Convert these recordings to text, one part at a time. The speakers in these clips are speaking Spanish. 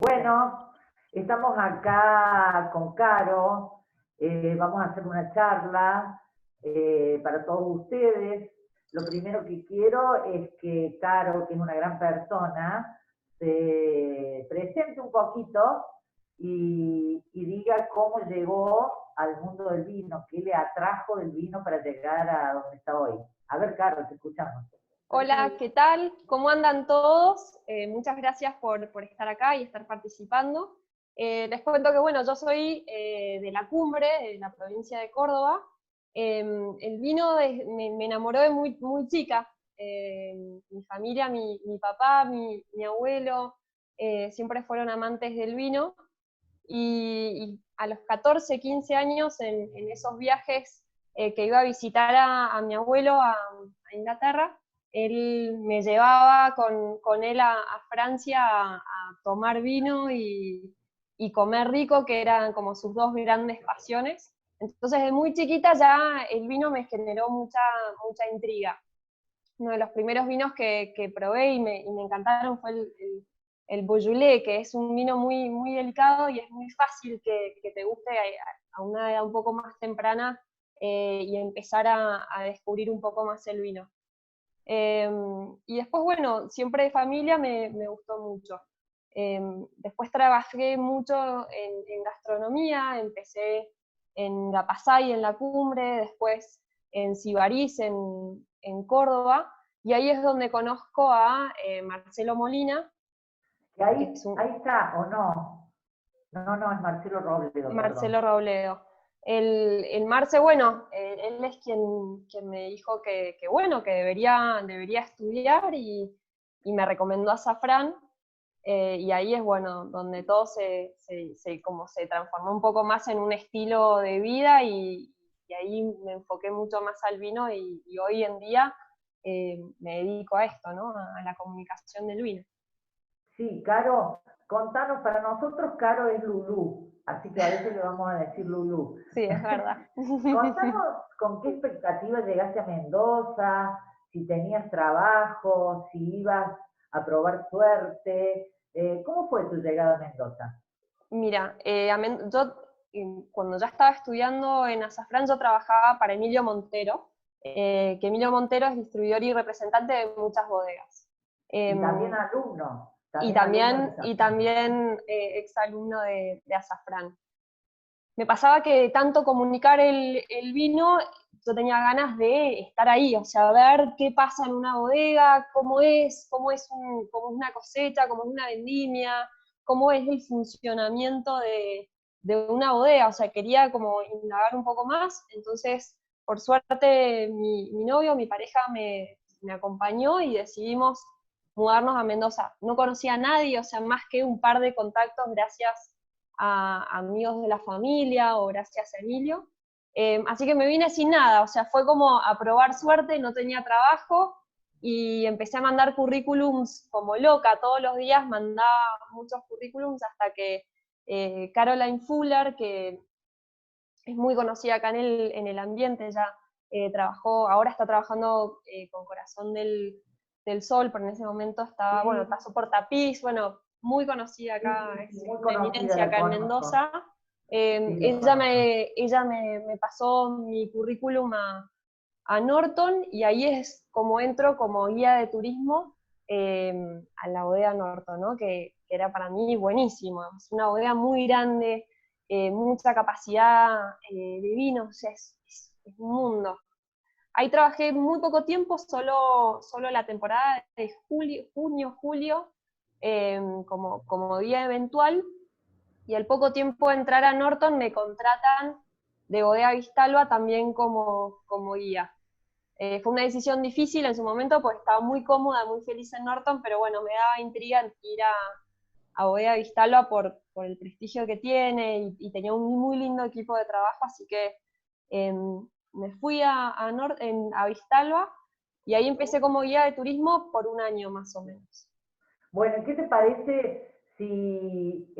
Bueno, estamos acá con Caro, vamos a hacer una charla para todos ustedes. Lo primero que quiero es que Caro, que es una gran persona, se presente un poquito y diga cómo llegó al mundo del vino, qué le atrajo del vino para llegar a donde está hoy. A ver, Caro, te escuchamos. Hola, ¿qué tal? ¿Cómo andan todos? Muchas gracias por estar acá y estar participando. Les cuento que, bueno, yo soy de La Cumbre, de la provincia de Córdoba. El vino me enamoró de muy chica. Mi familia, mi papá, mi abuelo, siempre fueron amantes del vino. Y a los 14, 15 años, en esos viajes que iba a visitar a mi abuelo a Inglaterra, él me llevaba con él a Francia a tomar vino y comer rico, que eran como sus dos grandes pasiones. Entonces, de muy chiquita ya el vino me generó mucha intriga. Uno de los primeros vinos que probé y me encantaron fue el Beaujolais, que es un vino muy delicado y es muy fácil que te guste a una edad un poco más temprana y empezar a descubrir un poco más el vino. Y después, bueno, siempre de familia me gustó mucho. Después trabajé mucho en gastronomía, empecé en La Pasay, en La Cumbre, después en Sibarís, en Córdoba, y ahí es donde conozco a Marcelo Molina, Que que ahí, es un ahí está, ¿o no? No, no, es Marcelo Robledo, perdón. Marcelo Robledo. El Marce, bueno, él es quien me dijo que bueno, que debería estudiar y me recomendó a Safrán, y ahí es bueno, donde todo como se transformó un poco más en un estilo de vida y ahí me enfoqué mucho más al vino y hoy en día me dedico a esto, ¿no? A la comunicación del vino. Sí, Caro, contanos, para nosotros Caro es Lulú, así que a veces le vamos a decir Lulú. Sí, es verdad. Contanos con qué expectativa llegaste a Mendoza, si tenías trabajo, si ibas a probar suerte. ¿Cómo fue tu llegada a Mendoza? Mira, yo cuando ya estaba estudiando en Azafrán, yo trabajaba para Emilio Montero, que Emilio Montero es distribuidor y representante de muchas bodegas. Y Em, y también alumno de también, y Safran. también exalumno de Azafrán. Me pasaba que tanto comunicar el vino, yo tenía ganas de estar ahí, o sea, ver qué pasa en una bodega, cómo es una cosecha, cómo es una vendimia, cómo es el funcionamiento de una bodega, o sea, quería como indagar un poco más, entonces, por suerte, mi novio, mi pareja me acompañó y decidimos mudarnos a Mendoza. No conocía a nadie, o sea, más que un par de contactos gracias a amigos de la familia o gracias a Emilio. Así que me vine sin nada, o sea, fue como a probar suerte, no tenía trabajo y empecé a mandar currículums como loca, todos los días mandaba muchos currículums hasta que Caroline Fuller, que es muy conocida acá en el ambiente, ya ahora está trabajando con Corazón del Sol, pero en ese momento estaba, bueno, Sí, pasó por Tapiz, bueno, muy conocida sí, acá, sí, sí, es muy una conocida, eminencia la acá en conozco. Mendoza. Sí, la conozco. Ella me pasó mi currículum a Norton y ahí es como entro como guía de turismo a la bodega Norton, ¿no? Que era para mí buenísimo, es una bodega muy grande, mucha capacidad de vinos, o sea, es un mundo. Ahí trabajé muy poco tiempo, solo la temporada de junio, julio, como guía eventual, y al poco tiempo de entrar a Norton me contratan de Bodega Vistalba también como guía. Fue una decisión difícil en su momento, porque estaba muy cómoda, muy feliz en Norton, pero bueno, me daba intriga ir a Bodega Vistalba por el prestigio que tiene y tenía un muy lindo equipo de trabajo, así que eh, me fui a Vistalba y ahí empecé como guía de turismo por un año más o menos. Bueno, ¿qué te parece si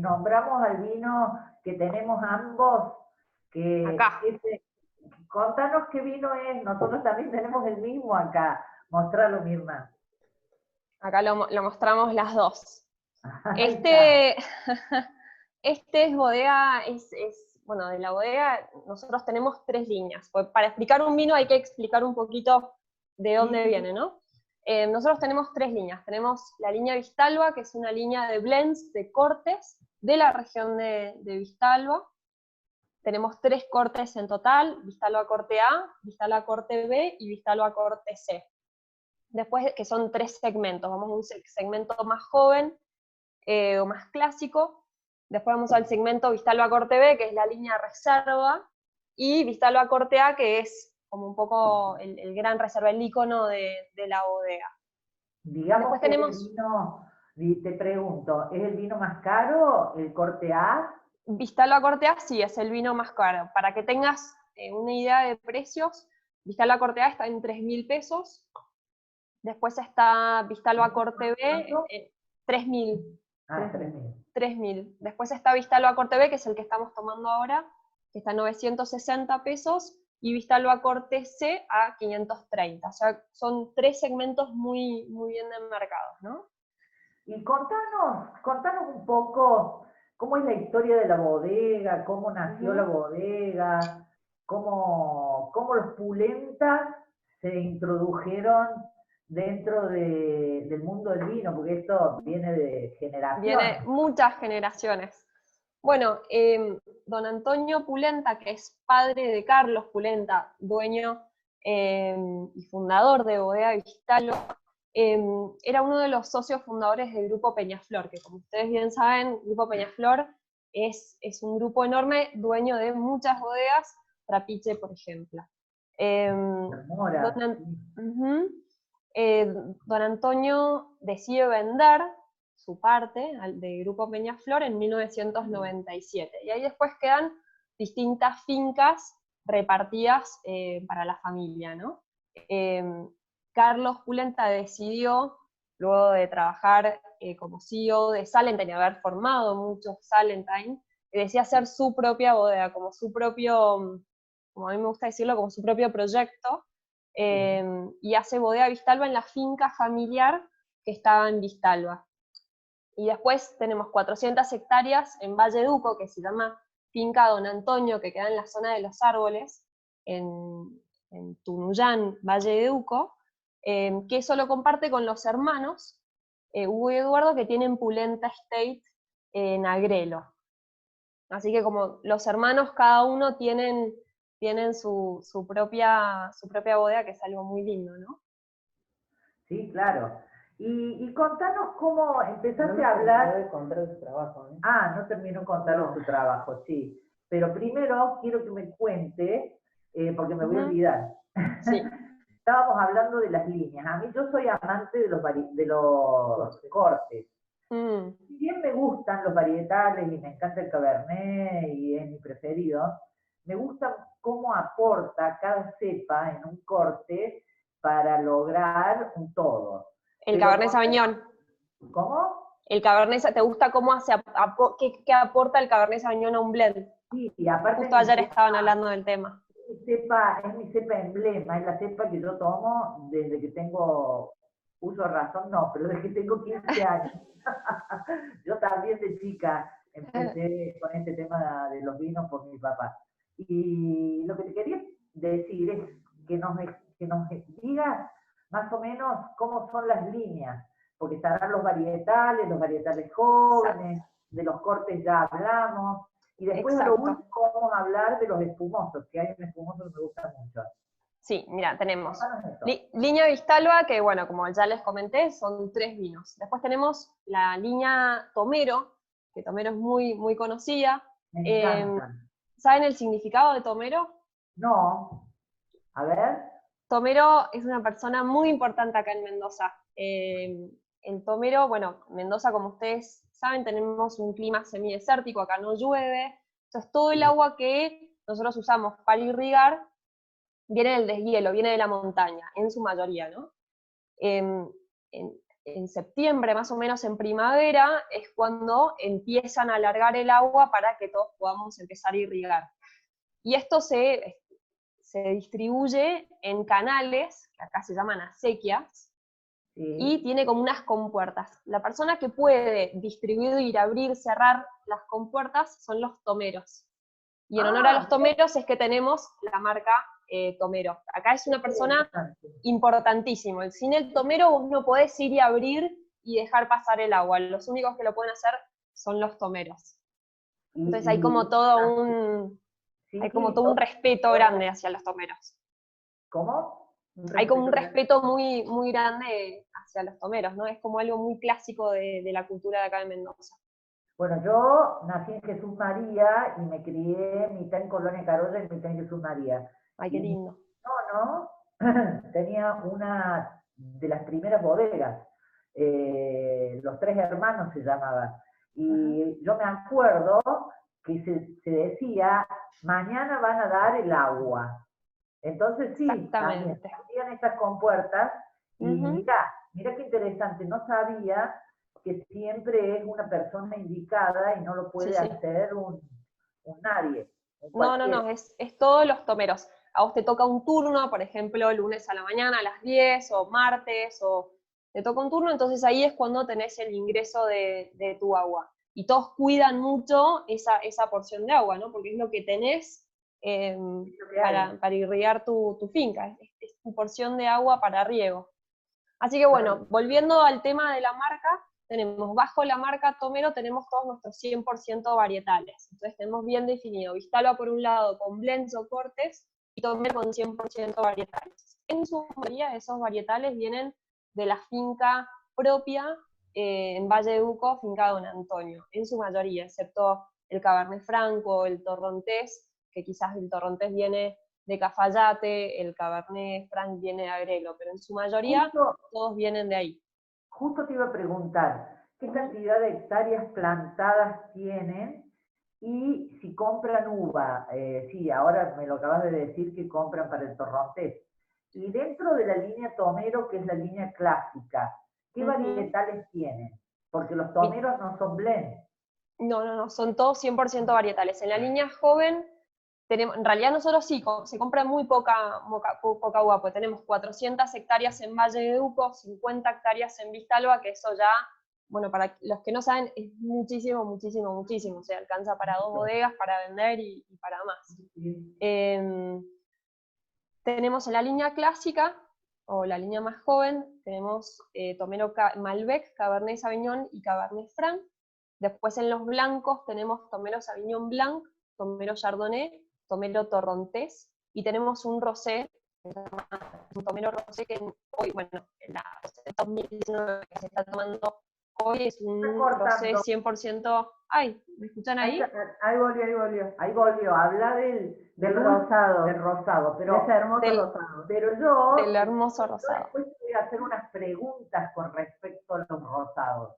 nombramos al vino que tenemos ambos? Acá, Contanos qué vino es, nosotros también tenemos el mismo acá. Mostralo, Mirna. acá lo mostramos las dos. Ahí está. Este, este es bodega, bueno, de la bodega nosotros tenemos 3 líneas. Pues para explicar un vino hay que explicar un poquito de dónde Sí, viene, ¿no? Nosotros tenemos 3 líneas. Tenemos la línea Vistalba, que es una línea de blends, de cortes, de la región de Vistalba. Tenemos 3 cortes en total: Vistalba corte A, Vistalba corte B y Vistalba corte C. Después, que son 3 segmentos. Vamos a un segmento más joven, o más clásico. Después vamos al segmento Vistalba corte B, que es la línea reserva, y Vistalba corte A, que es como un poco el gran reserva, el icono de la bodega. digamos Después que es el tenemos vino, y te pregunto, ¿es el vino más caro, el corte A? Vistalba corte A, sí, es el vino más caro. Para que tengas una idea de precios, Vistalba corte A está en 3.000 pesos. Después está Vistalba corte B, ¿Cuánto? 3.000. Ah, 3.000. 3.000. Después está Vistalba corte B, que es el que estamos tomando ahora, que está a 960 pesos, y Vistalba corte C a 530. O sea, son 3 segmentos muy, muy bien demarcados, ¿no? Y contanos un poco cómo es la historia de la bodega, cómo nació la Ujú. bodega, cómo los pulentas se introdujeron dentro del mundo del vino, porque esto viene de Viene generaciones. muchas generaciones. Bueno, don Antonio Pulenta, que es padre de Carlos Pulenta, dueño y fundador de Bodega Vistalba, era uno de los socios fundadores del Grupo Peñaflor, que como ustedes bien saben, Grupo Peñaflor es un grupo enorme, dueño de muchas bodegas, Trapiche, por ejemplo. Mora, Don, sí. Ujú. Don Antonio decide vender su parte del Grupo Peñaflor en 1997. Y ahí después quedan distintas fincas repartidas para la familia, ¿no? Eh, Carlos Pulenta decidió, luego de trabajar como CEO de Salentine, haber formado muchos Salentine, decía hacer su propia bodega, como su propio, como a mí me gusta decirlo, como su propio proyecto, Sí. y hace Bodega Vistalba en la finca familiar que estaba en Vistalba. Y después tenemos 400 hectáreas en Valleduco, que se llama Finca Don Antonio, que queda en la zona de los árboles, en Tunuyán, Valleduco, que eso lo comparte con los hermanos Hugo y Eduardo, que tienen Pulenta Estate en Agrelo. Así que como los hermanos cada uno tienen su propia bodega, que es algo muy lindo, ¿no? Sí, claro. Y contanos cómo empezaste a hablar. De contar tu trabajo, ¿eh? Ah, no terminó contarnos tu trabajo, sí. Pero primero quiero que me cuente, porque me voy a Ujú. olvidar. Sí. Estábamos hablando de las líneas. A mí yo soy amante de los cortes. Mm. Si bien me gustan los varietales y me encanta el cabernet y es mi preferido, me gusta cómo aporta cada cepa en un corte para lograr un todo. El Pero Cabernet Sauvignon. ¿cómo? El Cabernet, ¿te gusta cómo hace, qué aporta el Cabernet Sauvignon a un blend? Sí, y aparte Justo ayer estaban hablando del tema. es mi cepa emblema, es la cepa que yo tomo desde que tengo uso de razón, no, pero desde que tengo 15 años. Yo también de chica empecé con este tema de los vinos por mi papá. Y lo que te quería decir es que nos digas más o menos cómo son las líneas, porque estarán los varietales Exacto. jóvenes, de los cortes ya hablamos, y después a lo Exacto. último vamos a hablar de los espumosos, que hay un espumoso que me gusta mucho. Sí, mira, tenemos Contanos eso. línea Vistalba, que bueno, como ya les comenté, son 3 vinos. Después tenemos la línea Tomero, que Tomero es muy, muy conocida. Me Eh, encantan. ¿Saben el significado de Tomero? No, a ver. Tomero es una persona muy importante acá en Mendoza. El Tomero, bueno, Mendoza, como ustedes saben, tenemos un clima semidesértico, acá no llueve, entonces todo el agua que nosotros usamos para irrigar viene del deshielo, viene de la montaña, en su mayoría, ¿no? En, en septiembre, más o menos en primavera, es cuando empiezan a alargar el agua para que todos podamos empezar a irrigar. Y esto se distribuye en canales, que acá se llaman acequias, y tiene como unas compuertas. La persona que puede distribuir, abrir, cerrar las compuertas son los tomeros. Y en honor a los tomeros es que tenemos la marca Tomero. Acá es una persona importantísima. Sin el tomero vos no podés ir y abrir y dejar pasar el agua. Los únicos que lo pueden hacer son los tomeros. Entonces hay como todo un respeto grande hacia los tomeros. ¿Cómo? Hay como un respeto muy, muy grande hacia los tomeros, ¿no? Es como algo muy clásico de la cultura de acá de Mendoza. Bueno, yo nací en Jesús María y me crié mitad en Colonia Carolla y mitad en Jesús María. Ay, qué lindo. No, tenía una de las primeras bodegas, Los Tres Hermanos se llamaba, y yo me acuerdo que se decía, mañana van a dar el agua. Entonces sí, también hacían estas compuertas, y mira qué interesante, no sabía que siempre es una persona indicada y no lo puede hacer un nadie. No, es todos los tomeros. A vos te toca un turno, por ejemplo, lunes a la mañana a las 10, o martes, o te toca un turno, entonces ahí es cuando tenés el ingreso de tu agua. Y todos cuidan mucho esa porción de agua, ¿no? Porque es lo que tenés para irrigar tu finca, es tu porción de agua para riego. Así que bueno, volviendo al tema de la marca, tenemos bajo la marca Tomero, tenemos todos nuestros 100% varietales. Entonces tenemos bien definido Vistalba por un lado con blends o cortes, y Tomero con 100% varietales. En su mayoría esos varietales vienen de la finca propia en Valle de Uco, finca Don Antonio, en su mayoría, excepto el Cabernet Franco, el Torrontés, que quizás el Torrontés viene de Cafayate, el Cabernet Franc viene de Agrelo, pero en su mayoría todos vienen de ahí. Justo te iba a preguntar, ¿qué cantidad de hectáreas plantadas tienen? Y si compran uva, sí, ahora me lo acabas de decir que compran para el Torrontés. Y dentro de la línea Tomero, que es la línea clásica, ¿qué varietales tienen? Porque los tomeros no son blends. No, son todos 100% varietales. En la línea joven, en realidad nosotros sí, se compra muy poca uva, porque tenemos 400 hectáreas en Valle de Uco, 50 hectáreas en Vistalba, que eso ya, bueno, para los que no saben, es muchísimo, muchísimo, muchísimo. O sea, alcanza para 2 bodegas, para vender y para más. Tenemos en la línea clásica, o la línea más joven, tenemos Tomero Malbec, Cabernet Sauvignon y Cabernet Franc. Después en los blancos tenemos Tomero Sauvignon Blanc, Tomero Chardonnay, Tomero Torrontés, y tenemos un rosé, un Tomero rosé que hoy, bueno, en la 2019 que se está tomando hoy es un rosé 100%... ¡Ay! ¿Me escuchan ahí? Ahí volvió. Ahí volvió. Habla del rosado. Del rosado. Pero, ese hermoso rosado. Pero yo... Del hermoso rosado. Después te voy a hacer unas preguntas con respecto a los rosados.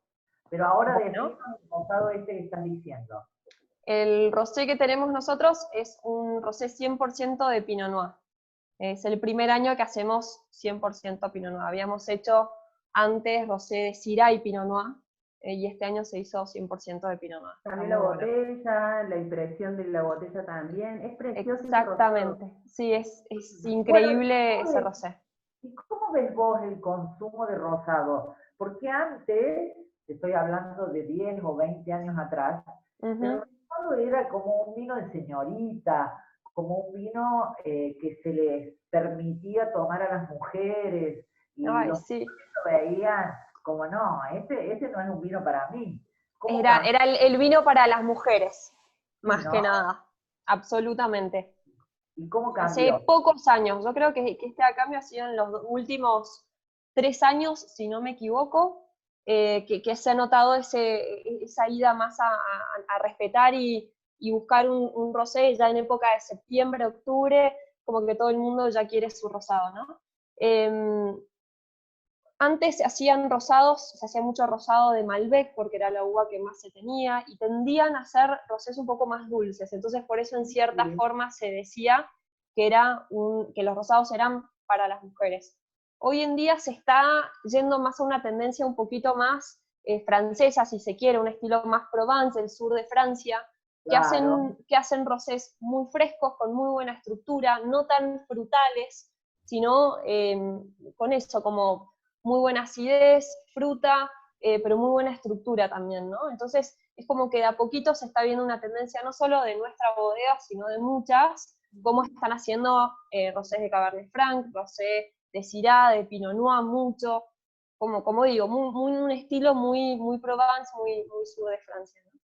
Pero ahora decimos el rosado este que estás diciendo. El rosé que tenemos nosotros es un rosé 100% de Pinot Noir. Es el primer año que hacemos 100% Pinot Noir. Habíamos hecho antes rosé de Syrah y Pinot Noir, y este año se hizo 100% de Pinot Noir. También la botella, la impresión de la botella también, es precioso. Exactamente, sí, es increíble ese rosé. ¿Y cómo ves vos el consumo de rosado? Porque antes, te estoy hablando de 10 o 20 años atrás, el rosado era como un vino de señorita, como un vino que se les permitía tomar a las mujeres, y los hombres lo veían como, no, este no es un vino para mí. Era el vino para las mujeres, más que nada, absolutamente. ¿Y cómo cambió? Hace pocos años, yo creo que este cambio ha sido en los últimos 3 años, si no me equivoco, que se ha notado esa ida más a respetar y buscar un rosé ya en época de septiembre, octubre, como que todo el mundo ya quiere su rosado, ¿no? Antes se hacían rosados, se hacía mucho rosado de Malbec, porque era la uva que más se tenía, y tendían a hacer rosés un poco más dulces, entonces por eso en cierta forma se decía que los rosados eran para las mujeres. Hoy en día se está yendo más a una tendencia un poquito más francesa, si se quiere, un estilo más Provence, el sur de Francia, que hacen rosés muy frescos, con muy buena estructura, no tan frutales, sino con eso, como muy buena acidez, fruta, pero muy buena estructura también, ¿no? Entonces, es como que de a poquito se está viendo una tendencia no solo de nuestra bodega, sino de muchas, cómo están haciendo rosés de Cabernet Franc, rosé de Syrah, de Pinot Noir, mucho, como digo, un estilo muy Provence, muy sur de Francia, ¿no?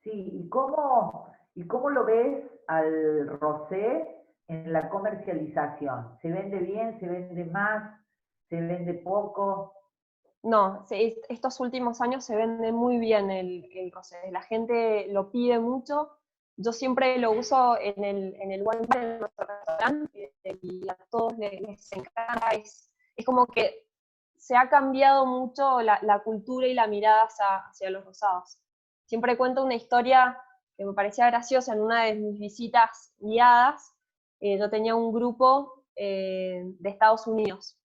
Sí, y cómo lo ves al rosé en la comercialización? ¿Se vende bien, se vende más, se vende poco? No, estos últimos años se vende muy bien el rosé, la gente lo pide mucho, yo siempre lo uso en el wine bar de nuestro restaurante, y a todos les encanta, es como que se ha cambiado mucho la cultura y la mirada hacia los rosados. Siempre cuento una historia que me parecía graciosa en una de mis visitas guiadas. Yo tenía un grupo de Estados Unidos,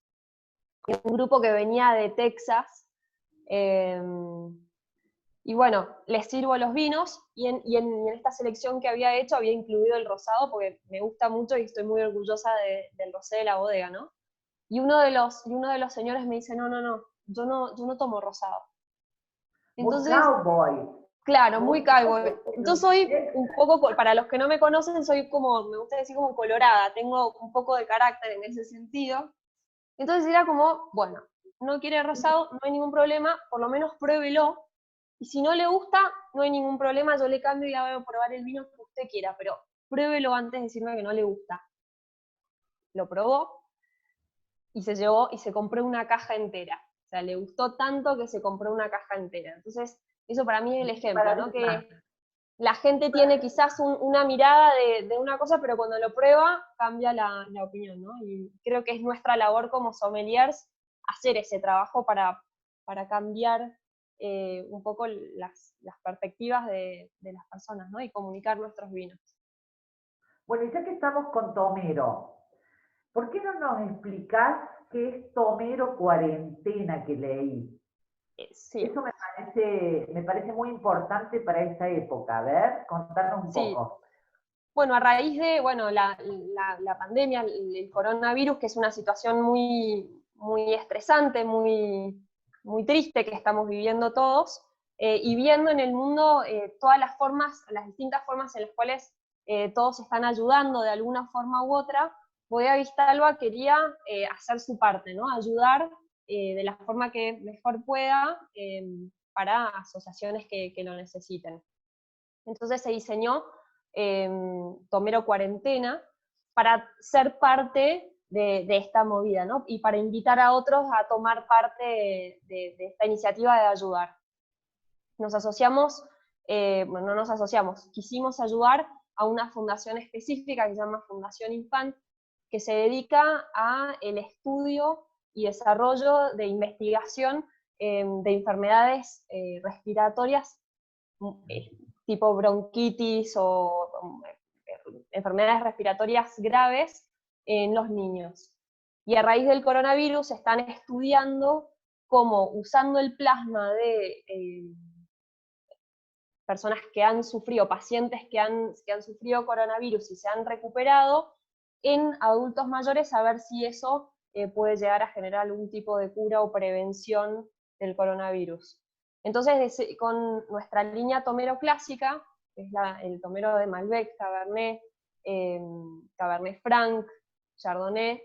un grupo que venía de Texas, y bueno, les sirvo los vinos, y en esta selección que había hecho había incluido el rosado, porque me gusta mucho y estoy muy orgullosa del rosé de la bodega, ¿no? Y uno de los señores me dice, no, yo no tomo rosado. Muy Entonces, cowboy, claro, muy muy cowboy. Yo cowboy. soy un poco, para los que no me conocen, soy como, me gusta decir como colorada, tengo un poco de carácter en ese sentido. Entonces era como, bueno, no quiere rosado, no hay ningún problema, por lo menos pruébelo, y si no le gusta, no hay ningún problema, yo le cambio y le hago probar el vino que usted quiera, pero pruébelo antes de decirme que no le gusta. Lo probó, y se llevó y se compró una caja entera. O sea, le gustó tanto que se compró una caja entera. Entonces, eso para mí es el ejemplo, ¿no? Paradigma. Que la gente tiene quizás una mirada de una cosa, pero cuando lo prueba, cambia la opinión, ¿no? Y creo que es nuestra labor como sommeliers hacer ese trabajo para cambiar un poco las perspectivas de las personas, ¿no? Y comunicar nuestros vinos. Bueno, y ya que estamos con Tomero, ¿por qué no nos explicás qué es Tomero Cuarentena que leí? Sí, Eso me parece muy importante para esta época. A ver, contanos un sí. poco. Bueno, a raíz de la pandemia, el coronavirus, que es una situación muy estresante, muy triste que estamos viviendo todos, y viendo en el mundo todas las formas, las distintas formas en las cuales todos están ayudando de alguna forma u otra, Bodega Vistalba quería hacer su parte, ¿no? Ayudar de la forma que mejor pueda para asociaciones que lo necesiten. Entonces se diseñó Tomero Cuarentena para ser parte de esta movida, ¿no? Y para invitar a otros a tomar parte de esta iniciativa de ayudar. Nos asociamos, bueno, no nos asociamos, quisimos ayudar a una fundación específica que se llama Fundación Infant, que se dedica a el estudio y desarrollo de investigación de enfermedades respiratorias, tipo bronquitis o enfermedades respiratorias graves en los niños. Y a raíz del coronavirus están estudiando cómo, usando el plasma de personas que han sufrido, pacientes que han sufrido coronavirus y se han recuperado, en adultos mayores, a ver si eso puede llegar a generar algún tipo de cura o prevención del coronavirus. Entonces, con nuestra línea Tomero clásica, que es el Tomero de Malbec, Cabernet, Cabernet Franc, Chardonnay,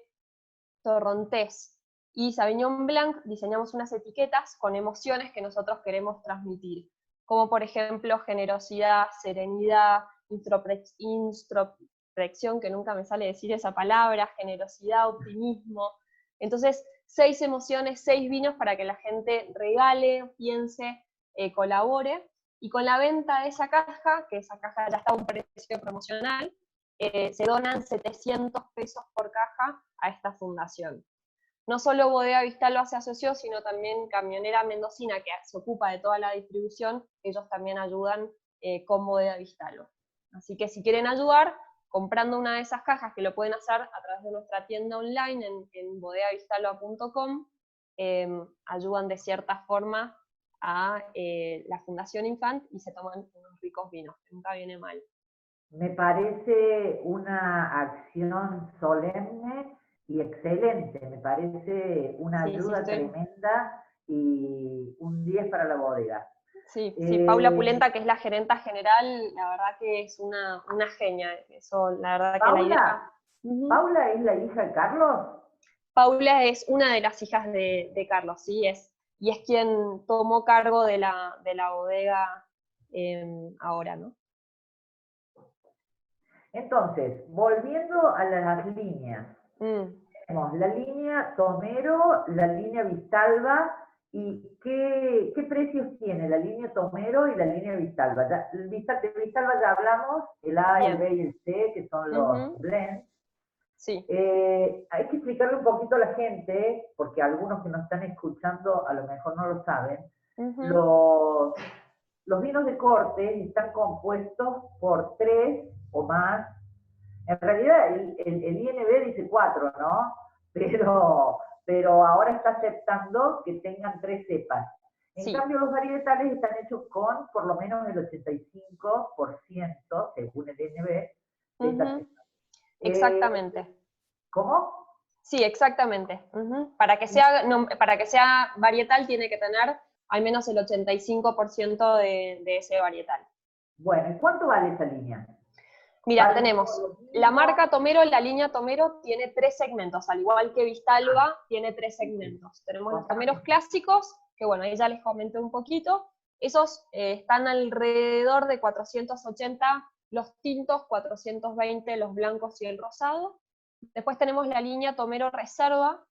Torrontés y Sauvignon Blanc, diseñamos unas etiquetas con emociones que nosotros queremos transmitir, como por ejemplo generosidad, serenidad, introspección, que nunca me sale decir esa palabra, generosidad, optimismo. Entonces, 6 emociones, 6 vinos para que la gente regale, piense, colabore, y con la venta de esa caja, que esa caja ya está a un precio promocional, se donan 700 pesos por caja a esta fundación. No solo Bodega Vistalba se asoció, sino también Camionera Mendocina, que se ocupa de toda la distribución, ellos también ayudan con Bodega Vistalba. Así que si quieren ayudar, comprando una de esas cajas, que lo pueden hacer a través de nuestra tienda online en bodegavistalba.com, ayudan de cierta forma a la Fundación Infant y se toman unos ricos vinos, que nunca viene mal. Me parece una acción solemne y excelente, me parece una Sí, sí, ayuda tremenda y un 10 para la bodega. Sí, Paula Pulenta, que es la gerenta general, la verdad que es una genia. Eso, la verdad que la idea. ¿Paula es la hija de Carlos? Paula es una de las hijas de Carlos, sí, y es quien tomó cargo de la bodega ahora, ¿no? Entonces, volviendo a las líneas, tenemos la línea Tomero, la línea Vistalba, ¿y qué precios tiene la línea Tomero y la línea Vistalba? De Vistalba ya hablamos, el A, el B y el C, que son los blends. Sí. Hay que explicarle un poquito a la gente, porque algunos que nos están escuchando a lo mejor no lo saben, los vinos de corte están compuestos por 3 o más. En realidad el INB dice 4, ¿no? Pero ahora está aceptando que tengan 3 cepas. En cambio, los varietales están hechos con por lo menos el 85%, según el INB, de esta cepa. Exactamente. ¿Cómo? Sí, exactamente. Para que sea varietal tiene que tener al menos el 85% de ese varietal. Bueno, ¿y cuánto vale esa línea? Mira, tenemos la marca Tomero, la línea Tomero tiene 3 segmentos, al igual que Vistalba tiene 3 segmentos. Tenemos los Tomeros clásicos, que bueno, ahí ya les comenté un poquito, esos están alrededor de 480 los tintos, 420 los blancos y el rosado. Después tenemos la línea Tomero Reserva,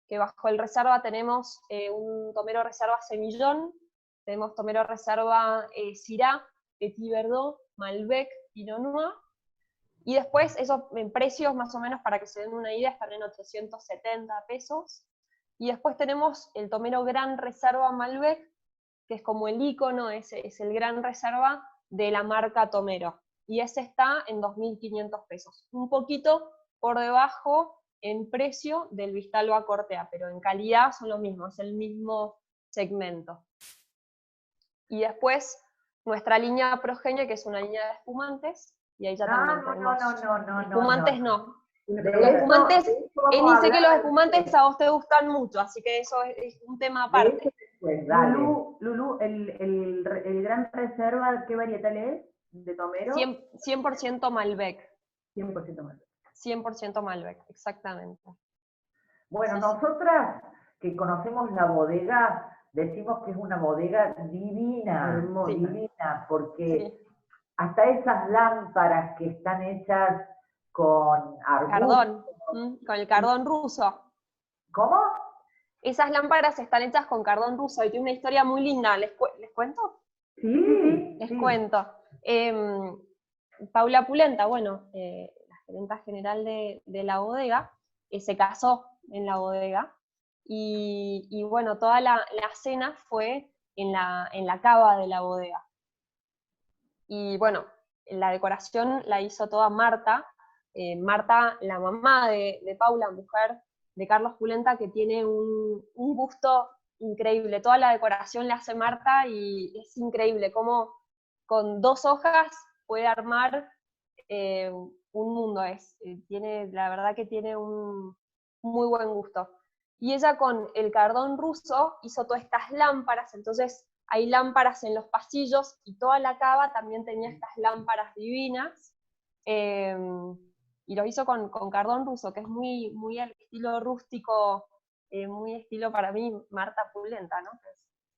que bajo el Reserva tenemos un Tomero Reserva Semillón, tenemos Tomero Reserva Syrah, Petit Verdot, Malbec, Pinot Noir. Y después, esos en precios más o menos para que se den una idea, están en 870 pesos. Y después tenemos el Tomero Gran Reserva Malbec, que es como el icono, es el Gran Reserva de la marca Tomero. Y ese está en 2.500 pesos. Un poquito por debajo en precio del Vistalba Cortea, pero en calidad son lo mismo, es el mismo segmento. Y después, nuestra línea Progenie, que es una línea de espumantes, y ahí ya también tenemos... Espumantes no. Los espumantes, dice que los espumantes a vos te gustan mucho, así que eso es un tema aparte. Lulú, el Gran Reserva, ¿qué varietal es de Tomero? 100% Malbec. 100% Malbec. 100% Malbec, exactamente. Bueno, nosotras que conocemos la bodega, decimos que es una bodega divina, divina, porque hasta esas lámparas que están hechas con cardón, con el cardón ruso. ¿Cómo? Esas lámparas están hechas con cardón ruso y tiene una historia muy linda. ¿Les cuento? Sí. Les cuento. Paula Pulenta, bueno, la gerenta general de la bodega, se casó en la bodega y bueno, toda la cena fue en la cava de la bodega. Y bueno, la decoración la hizo toda Marta, Marta, la mamá de Paula, mujer de Carlos Pulenta, que tiene un gusto increíble. Toda la decoración la hace Marta y es increíble cómo con 2 hojas puede armar un mundo. La verdad que tiene un muy buen gusto. Y ella con el cardón ruso hizo todas estas lámparas, entonces hay lámparas en los pasillos y toda la cava también tenía estas lámparas divinas. Y lo hizo con cardón ruso, que es muy, muy al estilo rústico, muy estilo para mí Marta Pulenta, ¿no?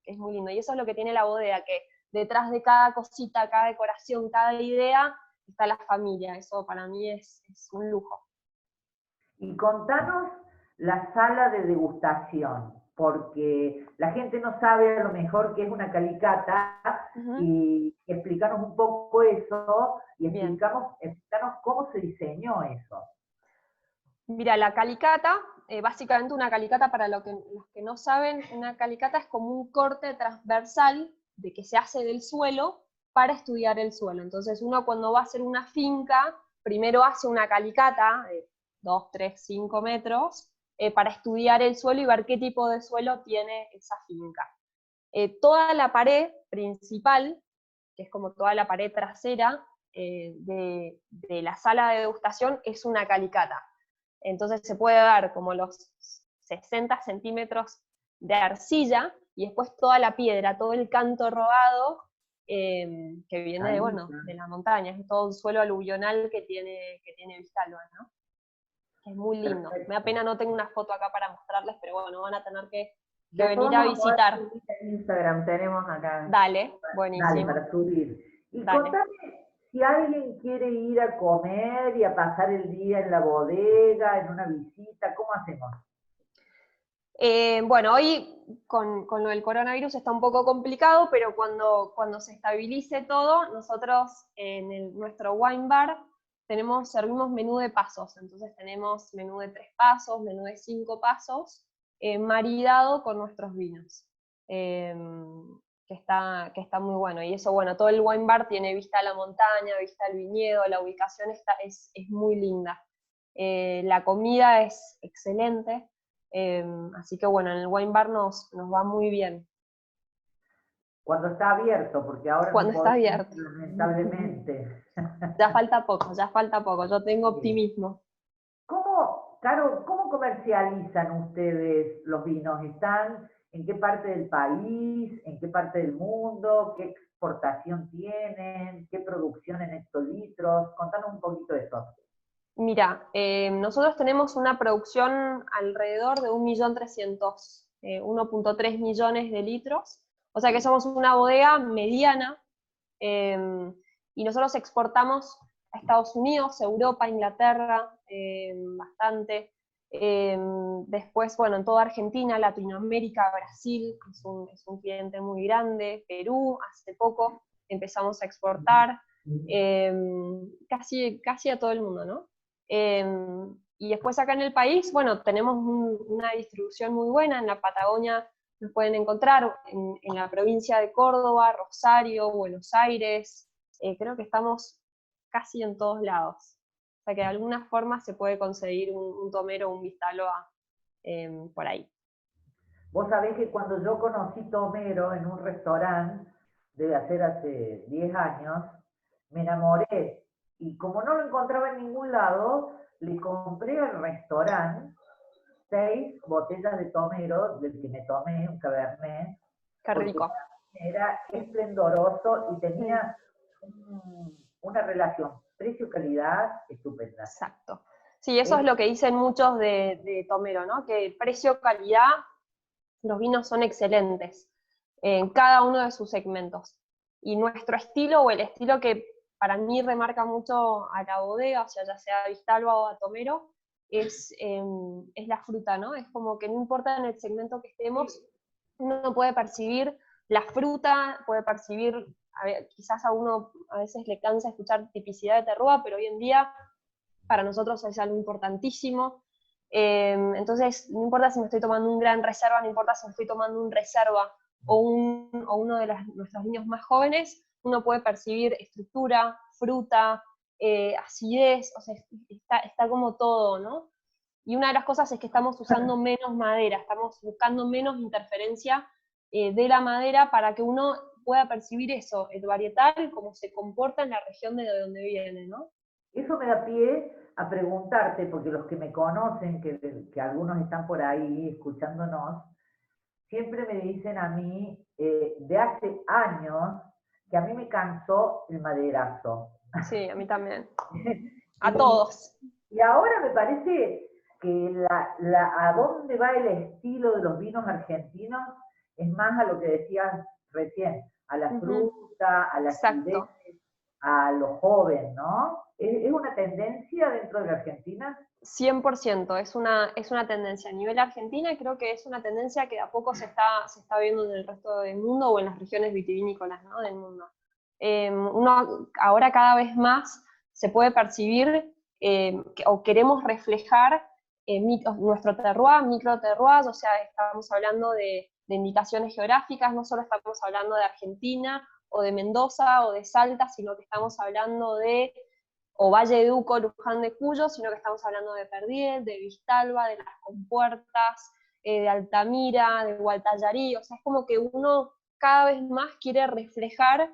Es muy lindo. Y eso es lo que tiene la bodega, que detrás de cada cosita, cada decoración, cada idea, está la familia. Eso para mí es un lujo. Y contanos la sala de degustación, porque la gente no sabe a lo mejor qué es una calicata, y explicarnos un poco eso, y explicarnos cómo se diseñó eso. Mira, la calicata, básicamente una calicata, para los que no saben, una calicata es como un corte transversal de que se hace del suelo para estudiar el suelo. Entonces uno cuando va a hacer una finca, primero hace una calicata de 2, 3, 5 metros, para estudiar el suelo y ver qué tipo de suelo tiene esa finca. Toda la pared principal, que es como toda la pared trasera de la sala de degustación, es una calicata. entonces se puede dar como los 60 centímetros de arcilla, y después toda la piedra, todo el canto rodado, que viene de la montaña, es todo un suelo aluvional que tiene Vistalba, ¿no? Es muy lindo. Perfecto. Me da pena no tengo una foto acá para mostrarles, pero bueno, van a tener que Después venir a vamos poder visitar. subir en Instagram, tenemos acá. Dale, Dale, buenísimo. para subir. Y Dale. contame, si alguien quiere ir a comer y a pasar el día en la bodega, en una visita, ¿cómo hacemos? Bueno, hoy con lo del coronavirus está un poco complicado, pero cuando se estabilice todo, nosotros en nuestro wine bar servimos menú de pasos, entonces tenemos menú de 3 pasos, menú de 5 pasos, maridado con nuestros vinos, que está muy bueno. Y eso, bueno, todo el wine bar tiene vista a la montaña, vista al viñedo, la ubicación es muy linda. La comida es excelente. Así que bueno, en el wine bar nos va muy bien. Cuando está abierto, porque ahora Cuando no está podemos, abierto. lamentablemente. Ya falta poco, yo tengo optimismo. Caro, ¿cómo comercializan ustedes los vinos? ¿Están en qué parte del país? ¿En qué parte del mundo? ¿Qué exportación tienen? ¿Qué producción en hectolitros? Contanos un poquito de eso. Mira, nosotros tenemos una producción alrededor de 1.3 millones de litros, o sea que somos una bodega mediana, y nosotros exportamos a Estados Unidos, Europa, Inglaterra, bastante. Después, bueno, en toda Argentina, Latinoamérica, Brasil, es un cliente muy grande, Perú, hace poco empezamos a exportar, casi a todo el mundo, ¿no? Y después acá en el país, bueno, tenemos una distribución muy buena. En la Patagonia nos pueden encontrar, en la provincia de Córdoba, Rosario, Buenos Aires, creo que estamos casi en todos lados. O sea que de alguna forma se puede conseguir un tomero o un Vistalba por ahí. Vos sabés que cuando yo conocí Tomero en un restaurante, debe ser hace 10 años, me enamoré. Y como no lo encontraba en ningún lado, le compré al restaurante 6 botellas de Tomero, del que me tomé un Cabernet, Qué porque rico. era esplendoroso y tenía una relación precio-calidad estupenda. Exacto. Sí, eso es lo que dicen muchos de Tomero, ¿no? Que precio-calidad, los vinos son excelentes en cada uno de sus segmentos. Y nuestro estilo, o el estilo que para mí remarca mucho a la bodega, o sea, ya sea a Vistalba o a Tomero, es la fruta, ¿no? Es como que no importa en el segmento que estemos, uno puede percibir la fruta, puede percibir, quizás a uno a veces le cansa escuchar tipicidad de terroir, pero hoy en día para nosotros es algo importantísimo. Entonces, no importa si me estoy tomando un gran reserva, no importa si me estoy tomando un reserva o uno de nuestros vinos más jóvenes, uno puede percibir estructura, fruta, acidez, o sea, está como todo, ¿no? Y una de las cosas es que estamos usando menos madera, estamos buscando menos interferencia de la madera para que uno pueda percibir eso, el varietal, cómo se comporta en la región de donde viene, ¿no? Eso me da pie a preguntarte, porque los que me conocen, que algunos están por ahí escuchándonos, siempre me dicen a mí, de hace años, que a mí me cansó el maderazo. Sí, a mí también. A todos. Y ahora me parece que a dónde va el estilo de los vinos argentinos es más a lo que decías recién, a la fruta, a la acidez, a lo joven, ¿no? ¿Es una tendencia dentro de la Argentina? 100%, es una tendencia a nivel Argentina, y creo que es una tendencia que de a poco se está viendo en el resto del mundo o en las regiones vitivinícolas, ¿no?, del mundo. Uno ahora cada vez más se puede percibir o queremos reflejar nuestro terroir, microterroir, o sea, estamos hablando de indicaciones geográficas, no solo estamos hablando de Argentina o de Mendoza o de Salta, sino que estamos hablando de o Valle de Uco, Luján de Cuyo, sino que estamos hablando de Perdiel, de Vistalba, de Las Compuertas, de Altamira, de Gualtallarí, o sea, es como que uno cada vez más quiere reflejar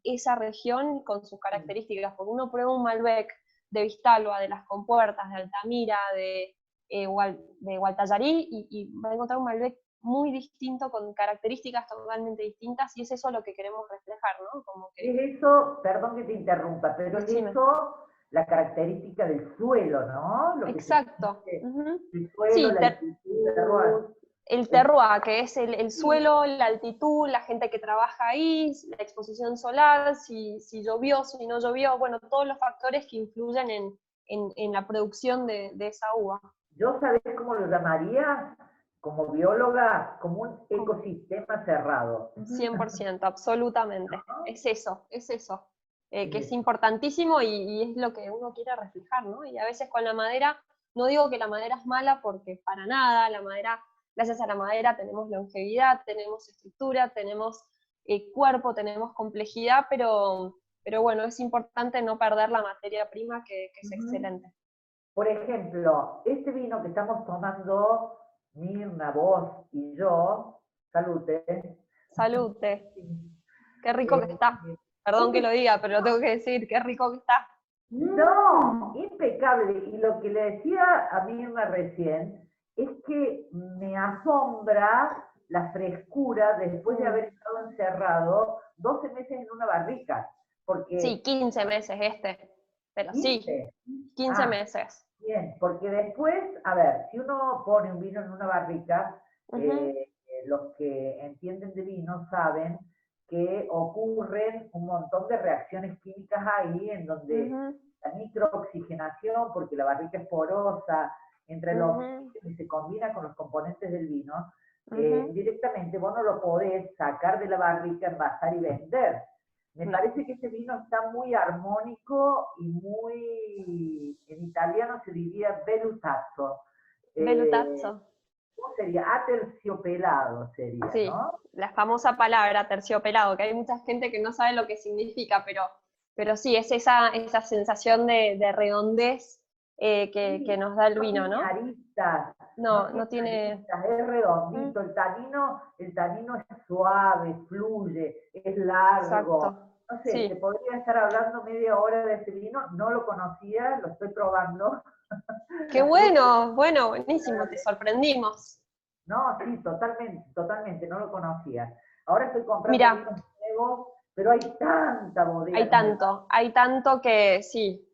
esa región con sus características, porque uno prueba un Malbec de Vistalba, de Las Compuertas, de Altamira, de Gualtallarí, y va a encontrar un Malbec muy distinto, con características totalmente distintas, y es eso lo que queremos reflejar, ¿no? Como que, Es eso, perdón que te interrumpa, pero es decime. eso la característica del suelo, ¿no? Lo que se Exacto. dice, Ujú. el suelo, Sí, la altitud, el terroir. el terroir, que es el suelo, la altitud, la gente que trabaja ahí, la exposición solar, si llovió, si no llovió, bueno, todos los factores que influyen en la producción de esa uva. Yo, ¿sabés cómo lo llamaría? Como bióloga, como un ¿Cómo? ecosistema cerrado. 100%, absolutamente. ¿No? Es eso, es eso. Que es eso. importantísimo y es lo que uno quiere reflejar, ¿no? Y a veces con la madera, no digo que la madera es mala, porque para nada, la madera, gracias a la madera tenemos longevidad, tenemos estructura, tenemos cuerpo, tenemos complejidad, pero bueno, es importante no perder la materia prima, que es excelente. Por ejemplo, este vino que estamos tomando, Mirna, vos y yo, salute. Salute. Qué rico que está. Eh, Perdón que lo diga, pero lo tengo que decir, qué rico que está. No, impecable. Y lo que le decía a Mirna recién es que me asombra la frescura después de haber estado encerrado 12 meses en una barrica. Sí, Porque 15 meses pero 15. sí, 15 Ah, meses. bien, porque después, a ver, si uno pone un vino en una barrica, Ujú, los que entienden de vino saben que ocurren un montón de reacciones químicas ahí, en donde ujú, la microoxigenación, porque la barrica es porosa, entra el ujú, oxígeno y se combina con los componentes del vino, ujú. directamente vos no lo podés sacar de la barrica, envasar y vender. Me No, parece que este vino está muy armónico y muy, en italiano se diría velutato. Eh, velutazzo. ¿Cómo sería? Aterciopelado sería, Sí, ¿no? la famosa palabra terciopelado, que hay mucha gente que no sabe lo que significa, pero sí, es esa sensación de redondez que Sí, nos da el no vino, tiene ¿no? aristas, no No, tiene no tiene... aristas, es redondito, Ujú, el tanino es suave, fluye, es largo. exacto, No sé, te sí. podría estar hablando media hora de este vino, no lo conocía, lo estoy probando. Qué bueno, bueno, buenísimo, te sorprendimos. No, sí, totalmente, totalmente, no lo conocía. Ahora estoy comprando Mira, vinos nuevos, pero hay tanta bodega nueva. hay tanto que sí,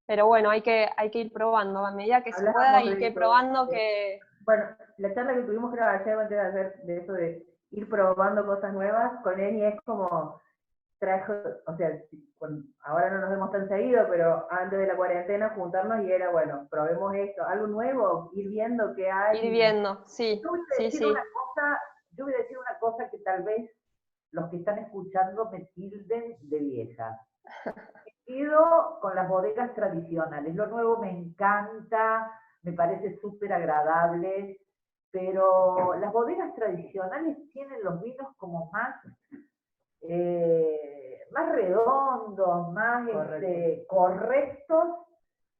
pero bueno, hay que ir probando, a medida que se pueda, Hablábamos hay de que ir eso. probando que... Bueno, la charla que tuvimos creo ayer antes de hacer de eso de ir probando cosas nuevas, con Eni es como trajo, o sea, ahora no nos vemos tan seguido, pero antes de la cuarentena juntarnos y era, bueno, probemos esto, algo nuevo, ir viendo qué Ir hay. viendo, sí, Yo voy a sí, decir una sí. cosa, yo voy a decir una cosa que tal vez los que están escuchando me tilden de vieja. Quedo con las bodegas tradicionales. Lo nuevo me encanta, me parece súper agradable, pero las bodegas tradicionales tienen los vinos como más redondos, más correctos,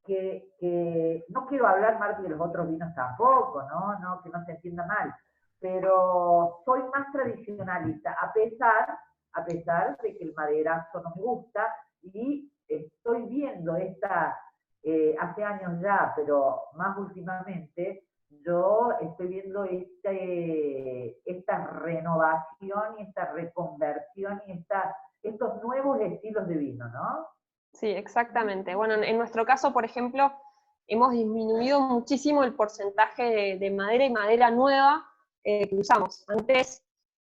que no quiero hablar mal de los otros vinos tampoco, ¿no? No, que no se entienda mal, pero soy más tradicionalista, a pesar de que el maderazo no me gusta, y estoy viendo hace años ya, pero más últimamente, yo estoy viendo esta renovación y esta reconversión y estos nuevos estilos de vino, ¿no? Sí, exactamente. Bueno, en nuestro caso, por ejemplo, hemos disminuido muchísimo el porcentaje de madera y madera nueva que usamos. Antes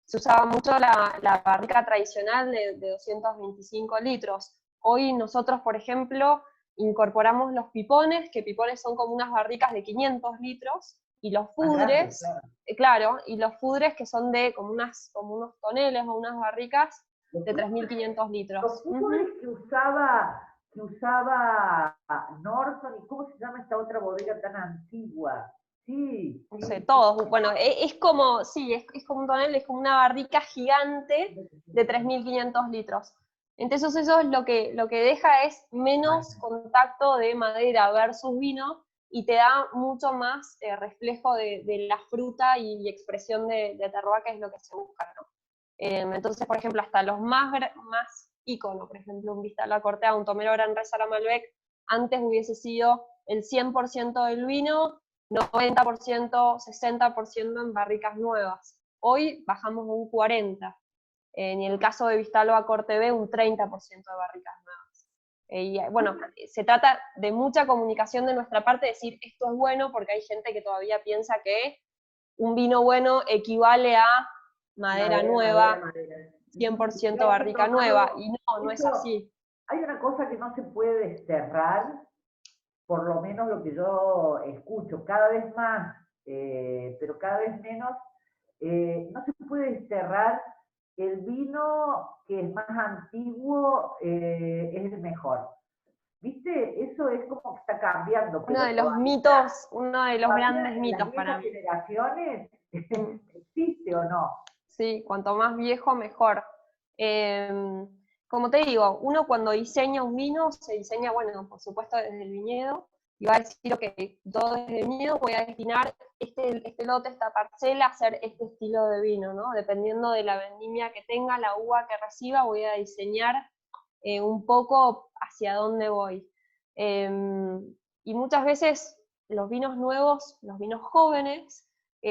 se usaba mucho la barrica tradicional de 225 litros. Hoy nosotros, por ejemplo, incorporamos los pipones, que pipones son como unas barricas de 500 litros, y los Más grande, fudres, claro. claro, y los fudres que son de como unos toneles o unas barricas Los de fútbol 3.500 los litros. fútboles que usaba Norton, y ¿cómo se llama esta otra bodega tan antigua? Sí, No sé, sí, sí. todos, bueno, es como, sí, es como un tonel, es como una barrica gigante de 3.500 litros. Entonces eso es lo que deja es menos contacto de madera versus vino, y te da mucho más reflejo de la fruta y expresión de terroir, que es lo que se busca, ¿no? Entonces, por ejemplo, hasta los más íconos, por ejemplo, un Vistalba Cortea, un Tomero Gran Reserva Malbec, antes hubiese sido el 100% del vino, 90%, 60% en barricas nuevas. Hoy bajamos un 40%. En el caso de Vistalba Corte B, un 30% de barricas nuevas. Y bueno, se trata de mucha comunicación de nuestra parte, decir esto es bueno, porque hay gente que todavía piensa que un vino bueno equivale a madera nueva, madera. 100% barrica nueva, y no es así. Hay una cosa que no se puede desterrar, por lo menos lo que yo escucho, cada vez más, pero cada vez menos, no se puede desterrar el vino que es más antiguo, es el mejor. ¿Viste? Eso es como que está cambiando. Uno de los mitos, uno de los grandes mitos para mí. mí. Generaciones, ¿existe o no? Sí, cuanto más viejo, mejor. Como te digo, uno cuando diseña un vino, se diseña, bueno, por supuesto desde el viñedo, y va a decir, ok, yo desde el viñedo voy a destinar este lote, esta parcela, a hacer este estilo de vino, ¿no? Dependiendo de la vendimia que tenga, la uva que reciba, voy a diseñar un poco hacia dónde voy. Y muchas veces los vinos nuevos, los vinos jóvenes,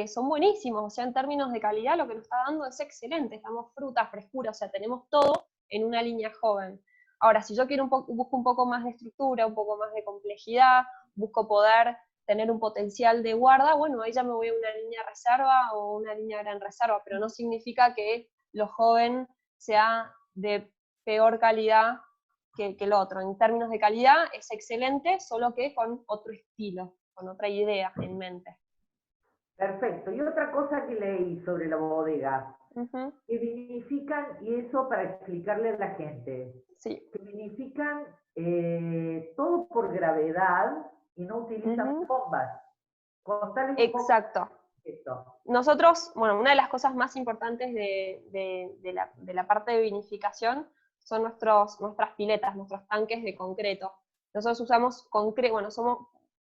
son buenísimos, o sea, en términos de calidad lo que nos está dando es excelente, estamos fruta, frescura, o sea, tenemos todo en una línea joven. Ahora, si yo quiero busco un poco más de estructura, un poco más de complejidad, busco poder tener un potencial de guarda, bueno, ahí ya me voy a una línea reserva o una línea gran reserva, pero no significa que lo joven sea de peor calidad que el otro. En términos de calidad es excelente, solo que con otro estilo, con otra idea en mente. Perfecto. Y otra cosa que leí sobre la bodega, que vinifican, y eso para explicarle a la gente, sí, que vinifican todo por gravedad y no utilizan bombas. Contales un poco. Exacto. Nosotros, bueno, una de las cosas más importantes de la parte de vinificación son nuestras piletas, nuestros tanques de concreto. Nosotros usamos concreto, bueno,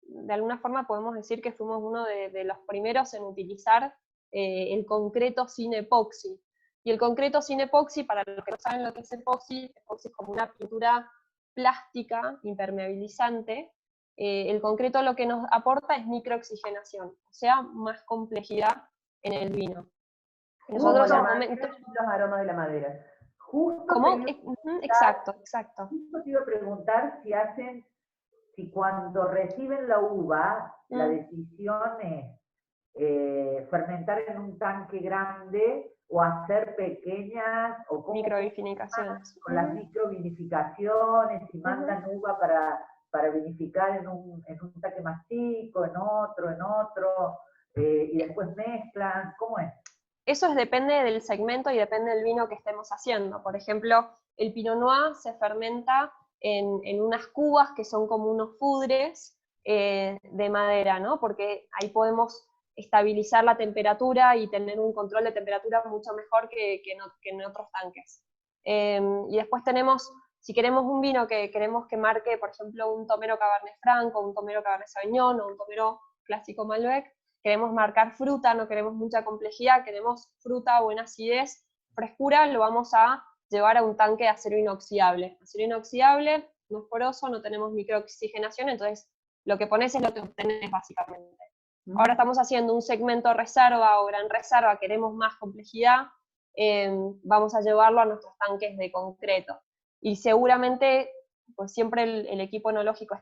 de alguna forma podemos decir que fuimos uno de los primeros en utilizar el concreto sin epoxi. Y el concreto sin epoxi, para los que no saben lo que es epoxi es como una pintura plástica impermeabilizante. El concreto lo que nos aporta es microoxigenación, o sea, más complejidad en el vino. Nosotros los aromas de la madera. Exacto. Justo te iba a preguntar si cuando reciben la uva, la decisión es fermentar en un tanque grande o hacer pequeñas o microvinificaciones. Con las microvinificaciones, si mandan uva para vinificar en un tanque más chico, en otro, y después mezclan, ¿cómo es? Eso depende del segmento y depende del vino que estemos haciendo. Por ejemplo, el Pinot Noir se fermenta en unas cubas que son como unos fudres de madera, ¿no? Porque ahí podemos estabilizar la temperatura y tener un control de temperatura mucho mejor que en otros tanques. Y después tenemos, si queremos un vino que queremos que marque, por ejemplo, un Tomero Cabernet Franc, o un Tomero Cabernet Sauvignon, o un Tomero Clásico Malbec, queremos marcar fruta, no queremos mucha complejidad, queremos fruta, buena acidez, frescura, lo vamos a llevar a un tanque de acero inoxidable. Acero inoxidable, no es poroso, no tenemos microoxigenación, entonces lo que pones es lo que obtenés básicamente. Ahora estamos haciendo un segmento reserva o gran reserva, queremos más complejidad, vamos a llevarlo a nuestros tanques de concreto. Y seguramente, pues siempre el equipo enológico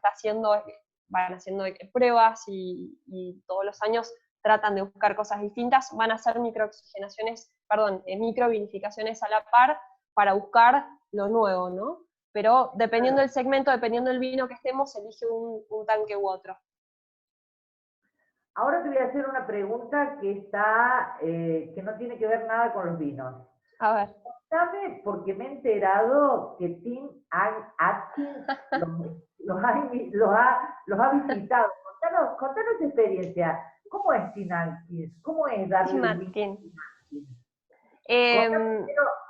van haciendo pruebas y todos los años tratan de buscar cosas distintas, van a hacer microvinificaciones a la par para buscar lo nuevo, ¿no? Pero dependiendo del segmento, dependiendo del vino que estemos, elige un tanque u otro. Ahora te voy a hacer una pregunta que no tiene que ver nada con los vinos. A ver. Contame, porque me he enterado que Tim Atkins los ha visitado. Contanos tu experiencia. ¿Cómo es Tim Atkins? ¿Cómo es darle Tim un Atkins?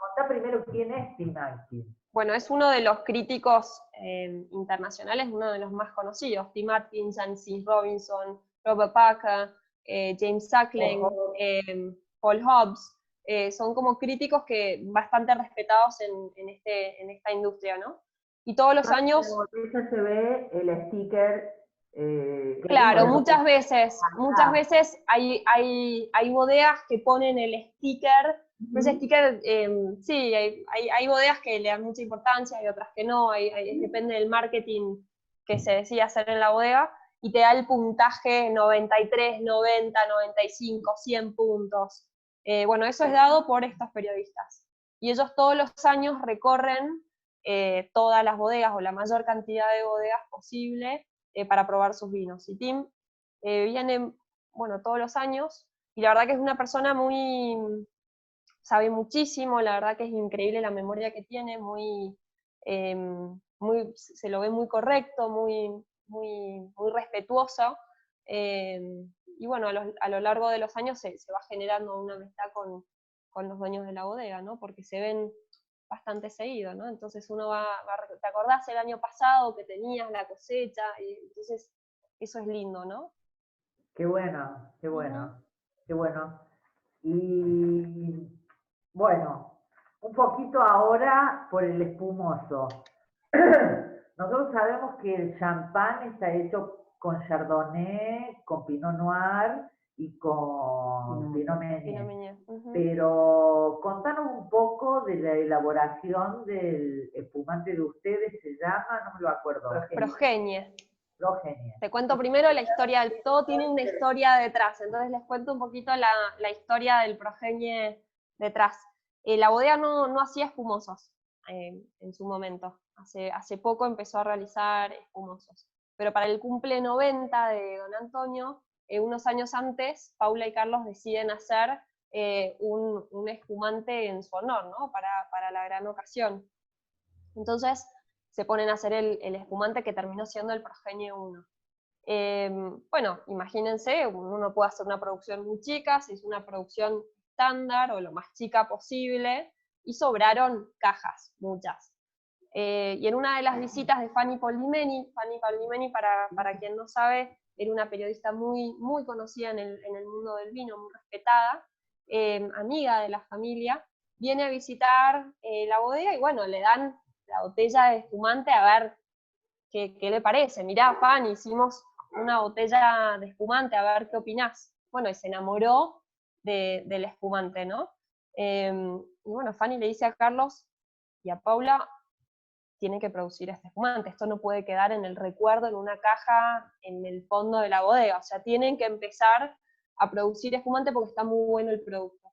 Contá primero quién es Tim Atkins. Bueno, es uno de los críticos internacionales, uno de los más conocidos. Tim Atkins, Jancis Robinson, Robert Parker, James Suckling, Paul Hobbs. Son como críticos que bastante respetados en esta industria, ¿no? y todos los años... En la botella se ve el sticker. Claro, muchas veces hay bodegas que ponen el sticker, pero ese sticker, sí, hay bodegas que le dan mucha importancia, hay otras que no, depende del marketing que se decide hacer en la bodega, y te da el puntaje 93, 90, 95, 100 puntos. Bueno, eso es dado por estos periodistas. Y ellos todos los años recorren todas las bodegas, o la mayor cantidad de bodegas posible, para probar sus vinos. Y Tim viene, bueno, todos los años, y la verdad que es una persona sabe muchísimo, la verdad que es increíble la memoria que tiene, se lo ve muy correcto, muy respetuoso, y bueno, a lo largo de los años se va generando una amistad con los dueños de la bodega, ¿no? Porque se ven bastante seguido, ¿no? Entonces uno ¿te acordás el año pasado que tenías la cosecha? Y entonces eso es lindo, ¿no? Qué bueno, qué bueno, qué bueno. Y bueno, un poquito ahora por el espumoso. Nosotros sabemos que el champán está hecho con Chardonnay, con Pinot Noir y con Pinot Meunier. Pero contanos un poco de la elaboración del espumante de ustedes, se llama, no me lo acuerdo. Progenie. Progenie. Te cuento primero la historia, todo tiene una historia detrás, entonces les cuento un poquito la historia del Progenie detrás. La bodega no hacía espumosos en su momento, hace poco empezó a realizar espumosos, pero para el cumple 90 de don Antonio, unos años antes, Paula y Carlos deciden hacer un espumante en su honor, ¿no? Para la gran ocasión. Entonces se ponen a hacer el espumante que terminó siendo el Progenie 1. Bueno, imagínense, uno puede hacer una producción muy chica, se hizo una producción estándar o lo más chica posible, y sobraron cajas, muchas. Y en una de las visitas de Fanny Pollimeni, para quien no sabe, era una periodista muy conocida en el mundo del vino, muy respetada, amiga de la familia, viene a visitar la bodega y bueno, le dan la botella de espumante a ver qué le parece. Mirá, Fanny, hicimos una botella de espumante, a ver qué opinás. Bueno, y se enamoró del espumante, ¿no? Y bueno, Fanny le dice a Carlos y a Paula, tienen que producir este espumante, esto no puede quedar en el recuerdo, en una caja, en el fondo de la bodega, o sea, tienen que empezar a producir espumante porque está muy bueno el producto.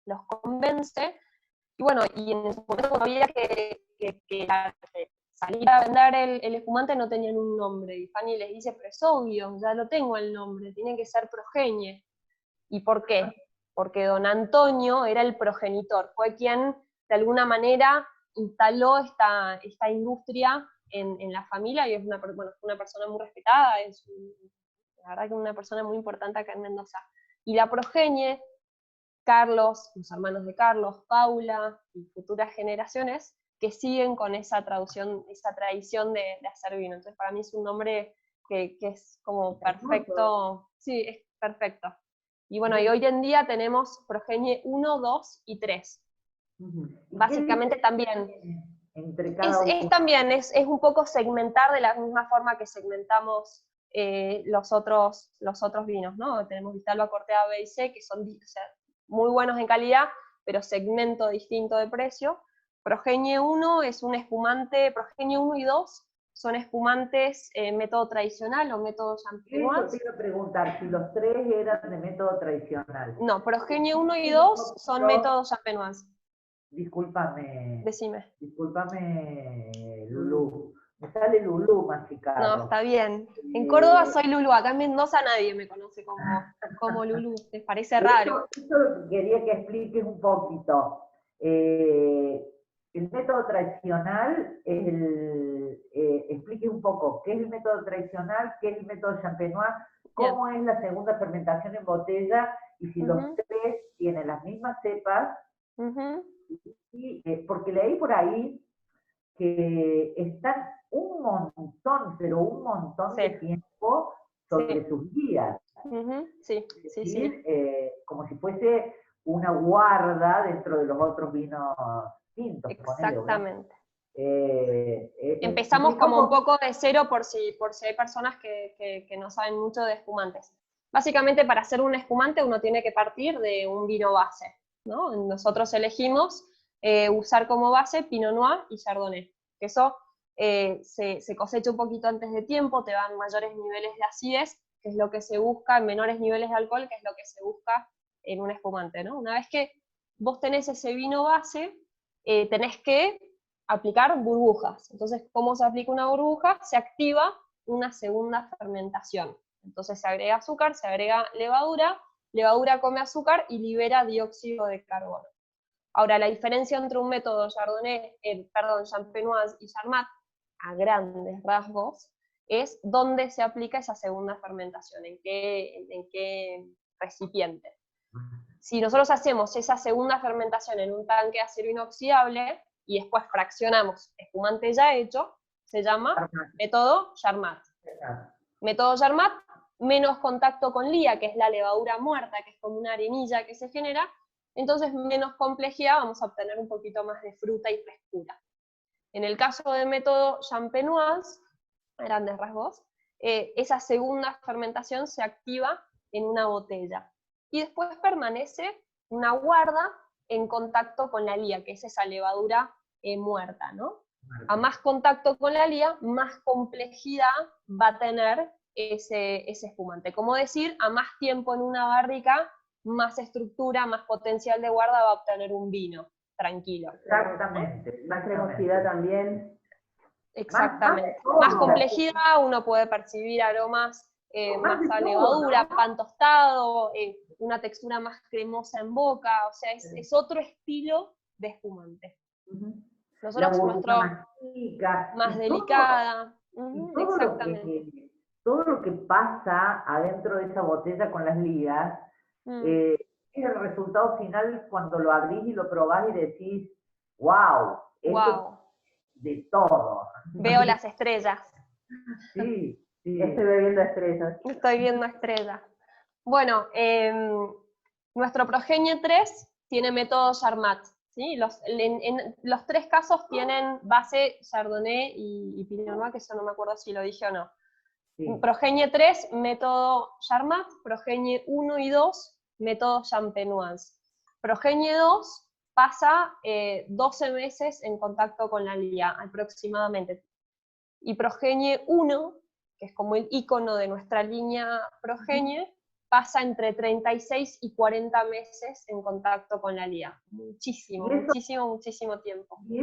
Los convence, y bueno, y en ese momento cuando había que salir a vender el espumante no tenían un nombre, y Fanny les dice, pero es obvio, ya lo tengo el nombre, tiene que ser Progenie. ¿Y por qué? Porque don Antonio era el progenitor, fue quien de alguna manera instaló esta industria en la familia, y es una persona muy respetada, la verdad que una persona muy importante acá en Mendoza. Y la progenie, Carlos, los hermanos de Carlos, Paula y futuras generaciones que siguen con esa tradición de hacer vino. Entonces para mí es un nombre que es como perfecto, sí, es perfecto. Y bueno, y hoy en día tenemos Progenie 1, 2 y 3. Básicamente también. Entre cada uno. También es un poco segmentar de la misma forma que segmentamos los otros vinos, ¿no? Tenemos Vistalba, Cortea, B y C, que son muy buenos en calidad, pero segmento distinto de precio. Progenie 1 es un espumante, Progenie 1 y 2 son espumantes método tradicional o método champenoise. Eso te iba a preguntar, si los tres eran de método tradicional. No, Progenie 1 y 2 son método champenoise. Discúlpame. Decime. Discúlpame, Lulú. Me sale Lulú más que Carlos. No, está bien. En Córdoba soy Lulú, acá en Mendoza nadie me conoce como Lulú. ¿Les parece raro? Eso lo que quería que expliques un poquito. El método tradicional, explique un poco qué es el método tradicional, qué es el método champenoise, cómo es la segunda fermentación en botella, y si los tres tienen las mismas cepas, porque leí por ahí que están un montón, pero un montón de tiempo sobre sus guías. Sí. Como si fuese una guarda dentro de los otros vinos tintos. Exactamente. Empezamos como un poco de cero por si hay personas que no saben mucho de espumantes. Básicamente, para hacer un espumante uno tiene que partir de un vino base, ¿no? Nosotros elegimos usar como base Pinot Noir y Chardonnay, que eso se cosecha un poquito antes de tiempo, te dan mayores niveles de acidez, que es lo que se busca, en menores niveles de alcohol, que es lo que se busca en un espumante, ¿no? Una vez que vos tenés ese vino base, tenés que aplicar burbujas. Entonces, ¿cómo se aplica una burbuja? Se activa una segunda fermentación. Entonces se agrega azúcar, se agrega levadura come azúcar y libera dióxido de carbono. Ahora, la diferencia entre un método champenoise y Charmat, a grandes rasgos, es dónde se aplica esa segunda fermentación, en qué recipiente. Si nosotros hacemos esa segunda fermentación en un tanque de acero inoxidable y después fraccionamos espumante ya hecho, se llama método Charmat. Método Charmat, menos contacto con lía, que es la levadura muerta, que es como una arenilla que se genera, entonces menos complejidad, vamos a obtener un poquito más de fruta y frescura. En el caso del método champenoise, a grandes rasgos, esa segunda fermentación se activa en una botella y después permanece una guarda en contacto con la lía, que es esa levadura muerta, ¿no? A más contacto con la lía, más complejidad va a tener ese espumante. Como decir, a más tiempo en una barrica, más estructura, más potencial de guarda va a obtener un vino, tranquilo. Exactamente. Más cremosidad también. Exactamente. Más complejidad, uno puede percibir aromas más a levadura, pan tostado, una textura más cremosa en boca, o sea, es otro estilo de espumante. Nosotros, más delicada. Exactamente. Todo lo que pasa adentro de esa botella con las ligas, es el resultado final cuando lo abrís y lo probás y decís, wow, esto de todo. Veo las estrellas. Sí, sí. Estoy bebiendo estrellas. Estoy viendo estrellas. Bueno, nuestro Progenie 3 tiene método Charmat. ¿Sí? En los tres casos tienen base Chardonnay y Pinot Noir, que eso no me acuerdo si lo dije o no. Sí. Progenie 3, método Charmat, Progenie 1 y 2, método Champenoise. Progenie 2 pasa 12 meses en contacto con la lía, aproximadamente. Y Progenie 1, que es como el icono de nuestra línea Progenie, pasa entre 36 y 40 meses en contacto con la lía. Muchísimo tiempo. Y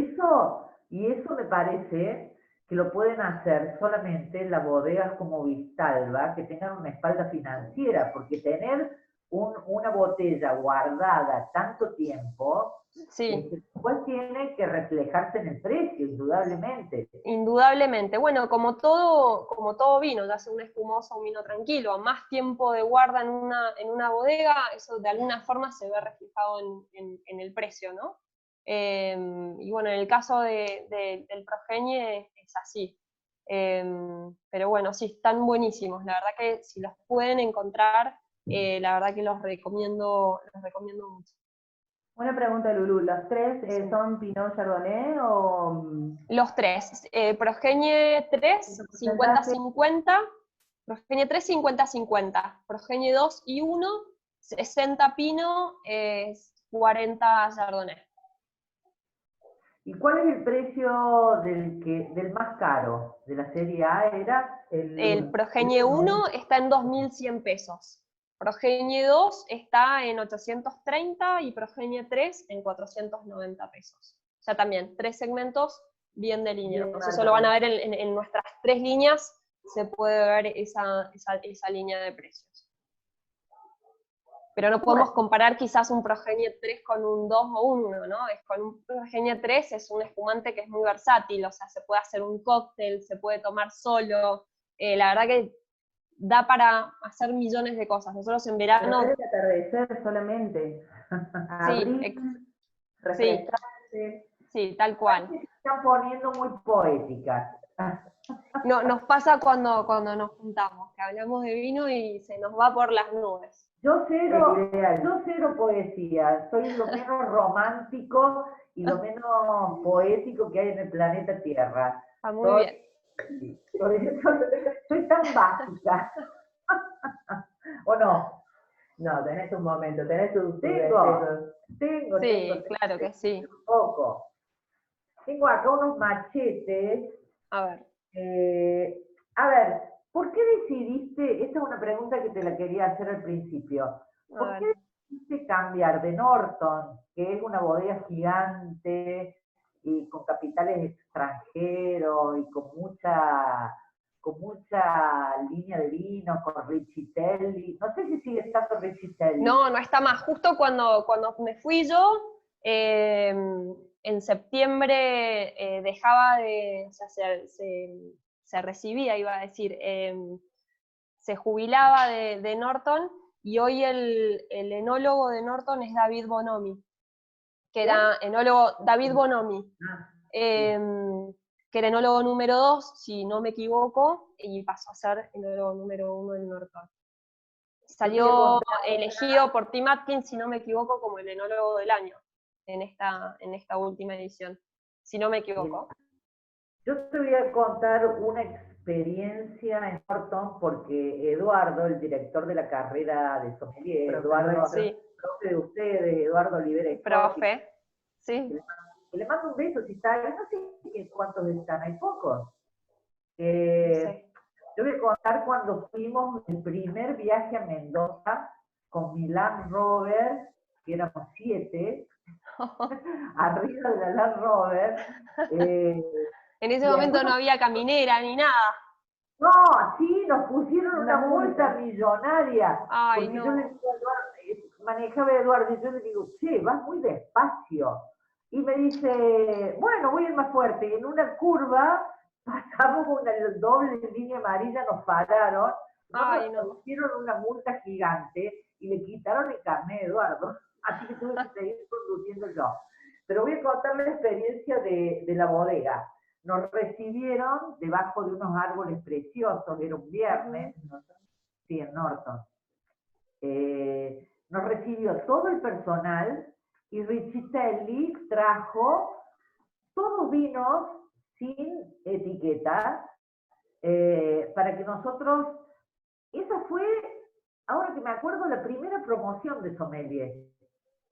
eso me parece que lo pueden hacer solamente las bodegas como Vistalba, que tengan una espalda financiera, porque tener una botella guardada tanto tiempo, sí, después tiene que reflejarse en el precio, indudablemente. Indudablemente. Bueno, como todo vino, ya sea un espumoso o un vino tranquilo, a más tiempo de guarda en una bodega, eso de alguna forma se ve reflejado en el precio, ¿no? Y bueno, en el caso del Progenie es así. Pero bueno, sí, están buenísimos. La verdad que si los pueden encontrar, la verdad que los recomiendo mucho. Una pregunta, Lulú, ¿los tres son Pinot Chardonnay o...? Los tres. Progenie 3, 50-50. Progenie 3, 50-50. Progenie 2 y 1, 60 Pinot, 40 Chardonnay. ¿Y cuál es el precio del más caro de la serie A? Era el Progenie 1 está en 2.100 pesos. Progenie 2 está en 830 y Progenie 3 en 490 pesos. O sea, también 3 segmentos bien delineados. Eso lo van a ver en nuestras 3 líneas, se puede ver esa línea de precios. Pero no podemos comparar quizás un Progenie 3 con un 2 o un 1, ¿no? Con un Progenie 3 es un espumante que es muy versátil, o sea, se puede hacer un cóctel, se puede tomar solo. La verdad que da para hacer millones de cosas. Nosotros en verano... Pero es atardecer solamente. Sí, tal cual. Se están poniendo muy poéticas. No, nos pasa cuando nos juntamos, que hablamos de vino y se nos va por las nubes. Yo cero, el ideal. yo cero poesía, soy lo menos romántico y lo menos poético que hay en el planeta Tierra. Está muy bien. Soy tan básica. ¿O no? No, tenés un momento, tenés tus Tengo, destellos. Sí, claro que sí. Un poco. Tengo acá unos machetes. A ver. A ver, ¿por qué decidiste, esta es una pregunta que te la quería hacer al principio, A ¿por ver. qué decidiste cambiar de Norton, que es una bodega gigante y con capitales extranjeros y con mucha línea de vinos, con Riccitelli? No sé si sigue estando Riccitelli. No, no está más. Justo cuando me fui yo, en septiembre dejaba de, o sea, se recibía, iba a decir, se jubilaba de Norton, y hoy el enólogo de Norton es David Bonomi, que era enólogo, David Bonomi, Ah, que era enólogo número 2, si no me equivoco, y pasó a ser enólogo número 1 en Norton. Salió elegido por Tim Atkins, si no me equivoco, como el enólogo del año en esta última edición, si no me equivoco. yo te voy a contar una experiencia en Norton porque Eduardo, el director de la carrera de sommelier, Eduardo, Sí, profe de ustedes, Eduardo Olivera, profe, sí. le mando un beso si está ahí, no sé cuántos están, hay pocos. No sé. Yo voy a contar cuando fuimos el primer viaje a Mendoza con mi Land Rover, que éramos 7, arriba de la Land Rover. En ese Y momento después no había caminera ni nada. no, sí, nos pusieron una multa millonaria. Ay, Porque no. yo le digo a Eduardo, manejaba Eduardo, y yo le digo, che, vas muy despacio. Y me dice, bueno, voy a ir más fuerte. Y en una curva pasamos una doble línea amarilla, nos pararon. Ay, Nos no. pusieron una multa gigante y le quitaron el carnet a Eduardo. Así que tuve que seguir conduciendo yo. Pero voy a contar la experiencia de la bodega. Nos recibieron debajo de unos árboles preciosos, era un viernes, sí, en Norton. Nos recibió todo el personal y Riccitelli trajo todos vinos sin etiqueta para que nosotros, esa fue, ahora que me acuerdo, la primera promoción de sommelier,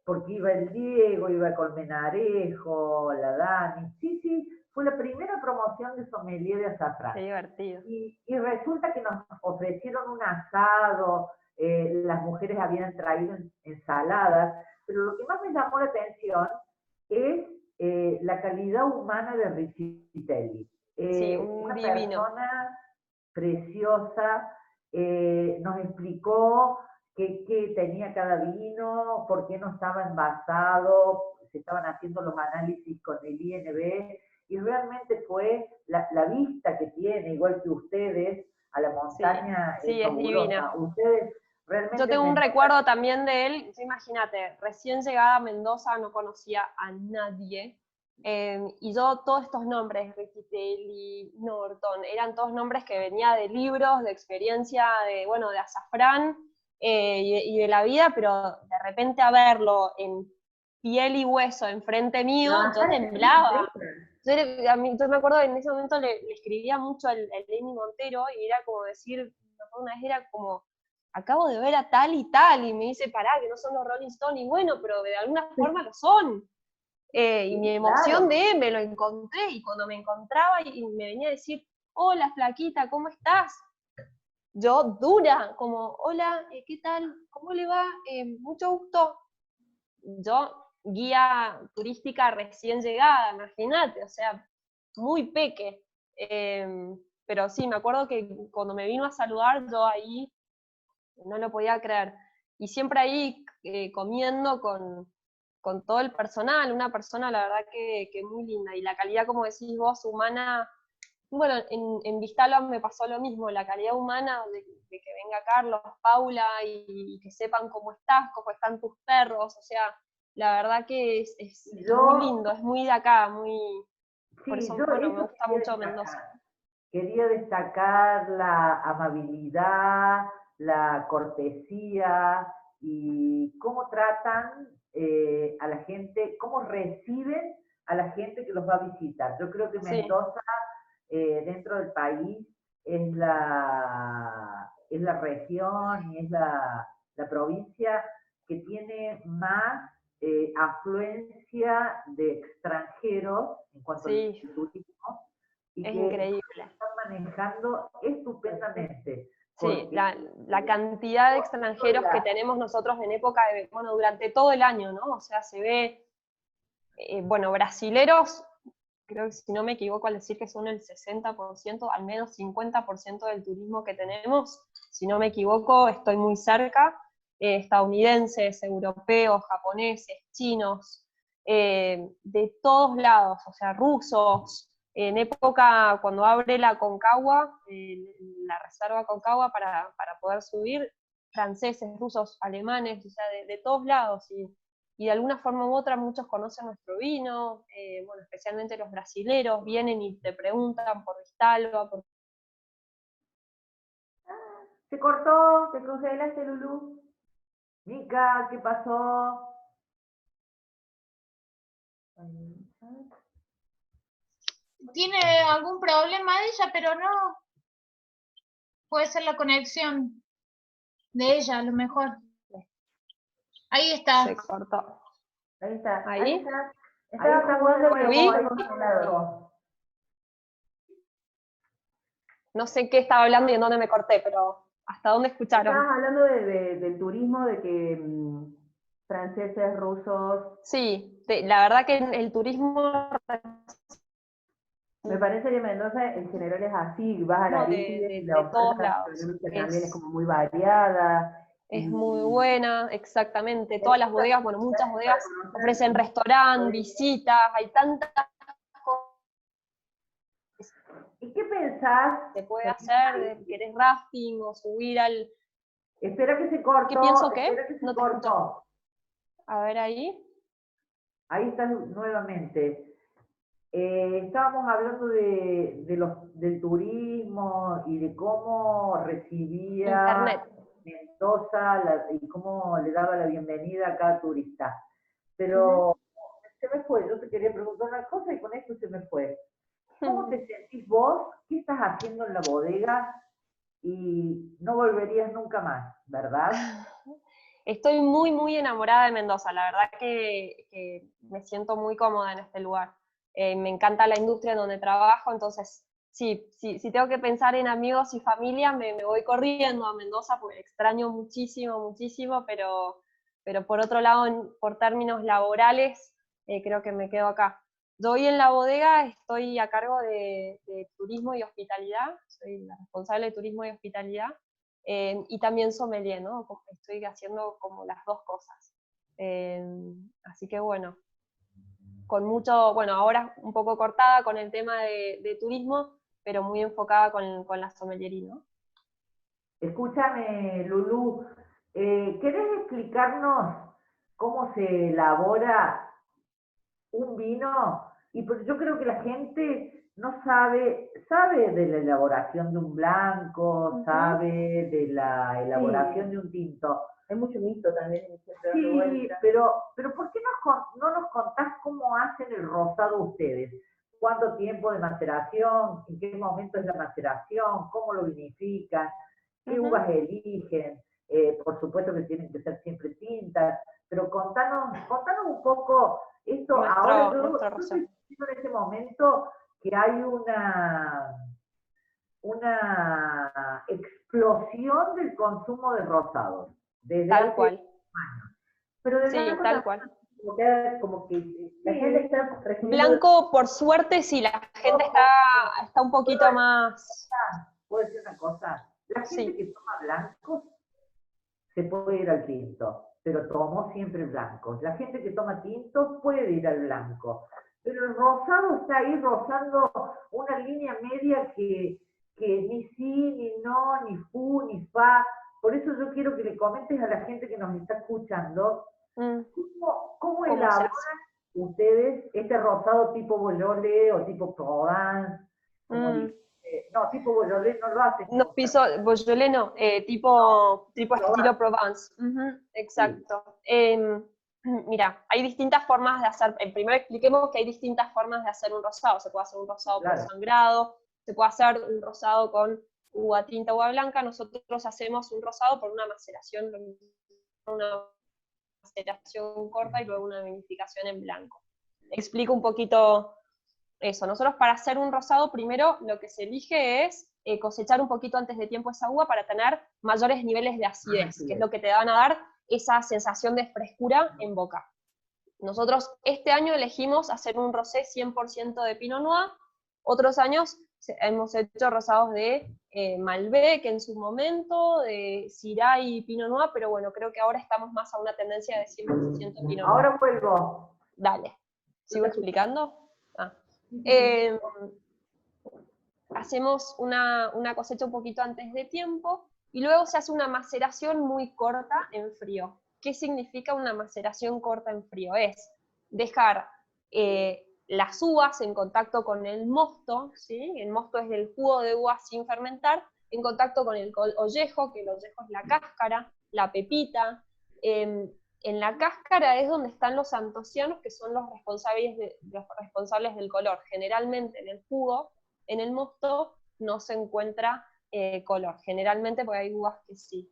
porque iba el Diego, iba Colmenarejo, la Dani, sí, fue la primera promoción de sommelier de azafrán. Qué divertido. Y resulta que nos ofrecieron un asado, las mujeres habían traído ensaladas, pero lo que más me llamó la atención es la calidad humana de Riccitelli. Sí, un Una divino. persona preciosa, nos explicó qué tenía cada vino, por qué no estaba envasado, se estaban haciendo los análisis con el INB, y realmente fue la vista que tiene, igual que ustedes, a la montaña, sí, es divina. Ustedes realmente... Yo tengo un recuerdo también de él, imagínate, recién llegada a Mendoza, no conocía a nadie, y yo todos estos nombres, Riccitelli, Norton, eran todos nombres que venía de libros, de experiencia, de azafrán y de la vida, pero de repente a verlo en piel y hueso enfrente mío, yo temblaba. Yo me acuerdo que en ese momento le escribía mucho al Lenny Montero, y era como decir, una vez era como, acabo de ver a tal, y me dice, pará, que no son los Rolling Stones, y bueno, pero de alguna forma lo son. Y mi emoción me lo encontré, y cuando me encontraba y me venía a decir, hola flaquita, ¿cómo estás? Yo dura, como, hola, ¿qué tal? ¿Cómo le va? Mucho gusto. Yo, guía turística recién llegada, imagínate, o sea, muy peque. Pero sí, me acuerdo que cuando me vino a saludar, yo ahí no lo podía creer. Y siempre ahí comiendo con todo el personal, una persona la verdad que muy linda. Y la calidad, como decís vos, humana, bueno, en Vistalo me pasó lo mismo, la calidad humana de que venga Carlos, Paula, y que sepan cómo estás, cómo están tus perros, o sea, la verdad que es muy lindo, es muy de acá, muy... Sí, por eso, bueno, me gusta mucho Mendoza. Quería destacar la amabilidad, la cortesía y cómo tratan a la gente, cómo reciben a la gente que los va a visitar. Yo creo que Sí, Mendoza, dentro del país, es la región y es la provincia que tiene más afluencia de extranjeros en cuanto al sí, turismo y es que increíble. están manejando estupendamente. Sí, Porque la cantidad de extranjeros que tenemos nosotros en época de, bueno, durante todo el año, ¿no? O sea, se ve, bueno, brasileros, creo que si no me equivoco al decir que son el 60%, al menos 50% del turismo que tenemos, si no me equivoco, estoy muy cerca, estadounidenses, europeos, japoneses, chinos, de todos lados, o sea, rusos. En época, cuando abre la Concagua, la reserva Concagua para poder subir, franceses, rusos, alemanes, o sea, de todos lados. Y de alguna forma u otra muchos conocen nuestro vino, bueno, especialmente los brasileros, vienen y te preguntan por Vistalba, por... se congelaste, Lulú. Mica, ¿qué pasó? Tiene algún problema ella, pero no. Puede ser la conexión de ella, a lo mejor. Ahí está. Se cortó. Ahí está. ¿Ahí? Ahí está. Ahí Estaba está jugando de el nuevo, está ahí congelado. No sé qué estaba hablando y en dónde me corté, pero ¿hasta dónde escucharon? Estabas hablando del turismo, de que franceses, rusos. Sí, la verdad que el turismo Me parece que Mendoza en general es así, vas a la Aristide y la de todos oferta lados gastronómica también es como muy variada. es Y muy buena, exactamente. Todas hay las muchas bodegas, bueno, muchas actividades para bodegas conocer. ofrecen restaurante, visitas, hay tantas cosas ¿Y qué pensás? que se puede hacer, querés rafting o subir al... Espera que se ¿Qué pienso cortó, qué? espera que se No te escucho. cortó. A ver ahí. Ahí estás nuevamente. Estábamos hablando del turismo y de cómo recibía Internet. Mendoza y cómo le daba la bienvenida a cada turista. Ujú. Pero se me fue, yo te quería preguntar una cosa y con esto se me fue. ¿Cómo te sentís vos? ¿Qué estás haciendo en la bodega? Y no volverías nunca más, ¿verdad? Estoy muy, muy enamorada de Mendoza. La verdad que me siento muy cómoda en este lugar. Me encanta la industria en donde trabajo, entonces sí, si tengo que pensar en amigos y familia, me voy corriendo a Mendoza porque extraño muchísimo, muchísimo, pero por otro lado, por términos laborales, creo que me quedo acá. Yo hoy en la bodega estoy a cargo de turismo y hospitalidad, soy la responsable de turismo y hospitalidad, y también sommelier, ¿no? Estoy haciendo como las dos cosas. Así que bueno, con mucho, bueno, ahora un poco cortada con el tema de turismo, pero muy enfocada con la sommeliería, ¿no? Escúchame, Lulú, ¿querés explicarnos cómo se elabora un vino? Yo creo que la gente no sabe de la elaboración de un blanco, sabe de la elaboración de un tinto. Hay mucho mito también en Sí, pero ¿por qué no nos contás cómo hacen el rosado ustedes? ¿Cuánto tiempo de maceración? ¿En qué momento es la maceración? ¿Cómo lo vinifican? ¿Qué uvas eligen? Por supuesto que tienen que ser siempre tintas, pero contanos un poco esto. Ahora Nuestro yo rosé. estoy sintiendo en este momento que hay una explosión del consumo de rosados desde Tal hace cual. años. Pero del Sí, blanco tal también, cual. como que la gente está recibiendo. Blanco, por suerte, sí, la gente está un poquito más... puedo decir una cosa, la gente Sí, que toma blancos se puede ir al tinto, pero tomó siempre blancos. La gente que toma tintos puede ir al blanco, pero el rosado está ahí rozando una línea media que ni sí, ni no, ni fu, ni fa. Por eso yo quiero que le comentes a la gente que nos está escuchando cómo ¿cómo se elaboran hace? ustedes este rosado tipo Beaujolais o tipo Provence, como Mm. dicen. No, tipo Beaujolais no lo hacen. No, piso Beaujolais no, tipo estilo Provence. Sí. Exacto. Mira, hay distintas formas de hacer, primero expliquemos que hay distintas formas de hacer un rosado. Se puede hacer un rosado por Claro. sangrado, se puede hacer un rosado con uva tinta, uva blanca. Nosotros hacemos un rosado por una maceración corta y luego una vinificación en blanco. Explico un poquito eso. Nosotros para hacer un rosado, primero lo que se elige es cosechar un poquito antes de tiempo esa uva para tener mayores niveles de acidez, que es lo que te van a dar esa sensación de frescura en boca. Nosotros este año elegimos hacer un rosé 100% de Pinot Noir. Otros años hemos hecho rosados de Malbec en su momento, de Syrah y Pinot Noir, pero bueno, creo que ahora estamos más a una tendencia de 100% Pinot Noir. Ahora vuelvo. Dale. ¿Sigo explicando? Hacemos una cosecha un poquito antes de tiempo y luego se hace una maceración muy corta en frío. ¿Qué significa una maceración corta en frío? Es dejar las uvas en contacto con el mosto, ¿sí? El mosto es el jugo de uva sin fermentar, en contacto con el ollejo, que el ollejo es la cáscara, la pepita. En la cáscara es donde están los antocianos, que son los responsables del color. Generalmente en el jugo, en el mosto, no se encuentra color, generalmente porque hay uvas que sí.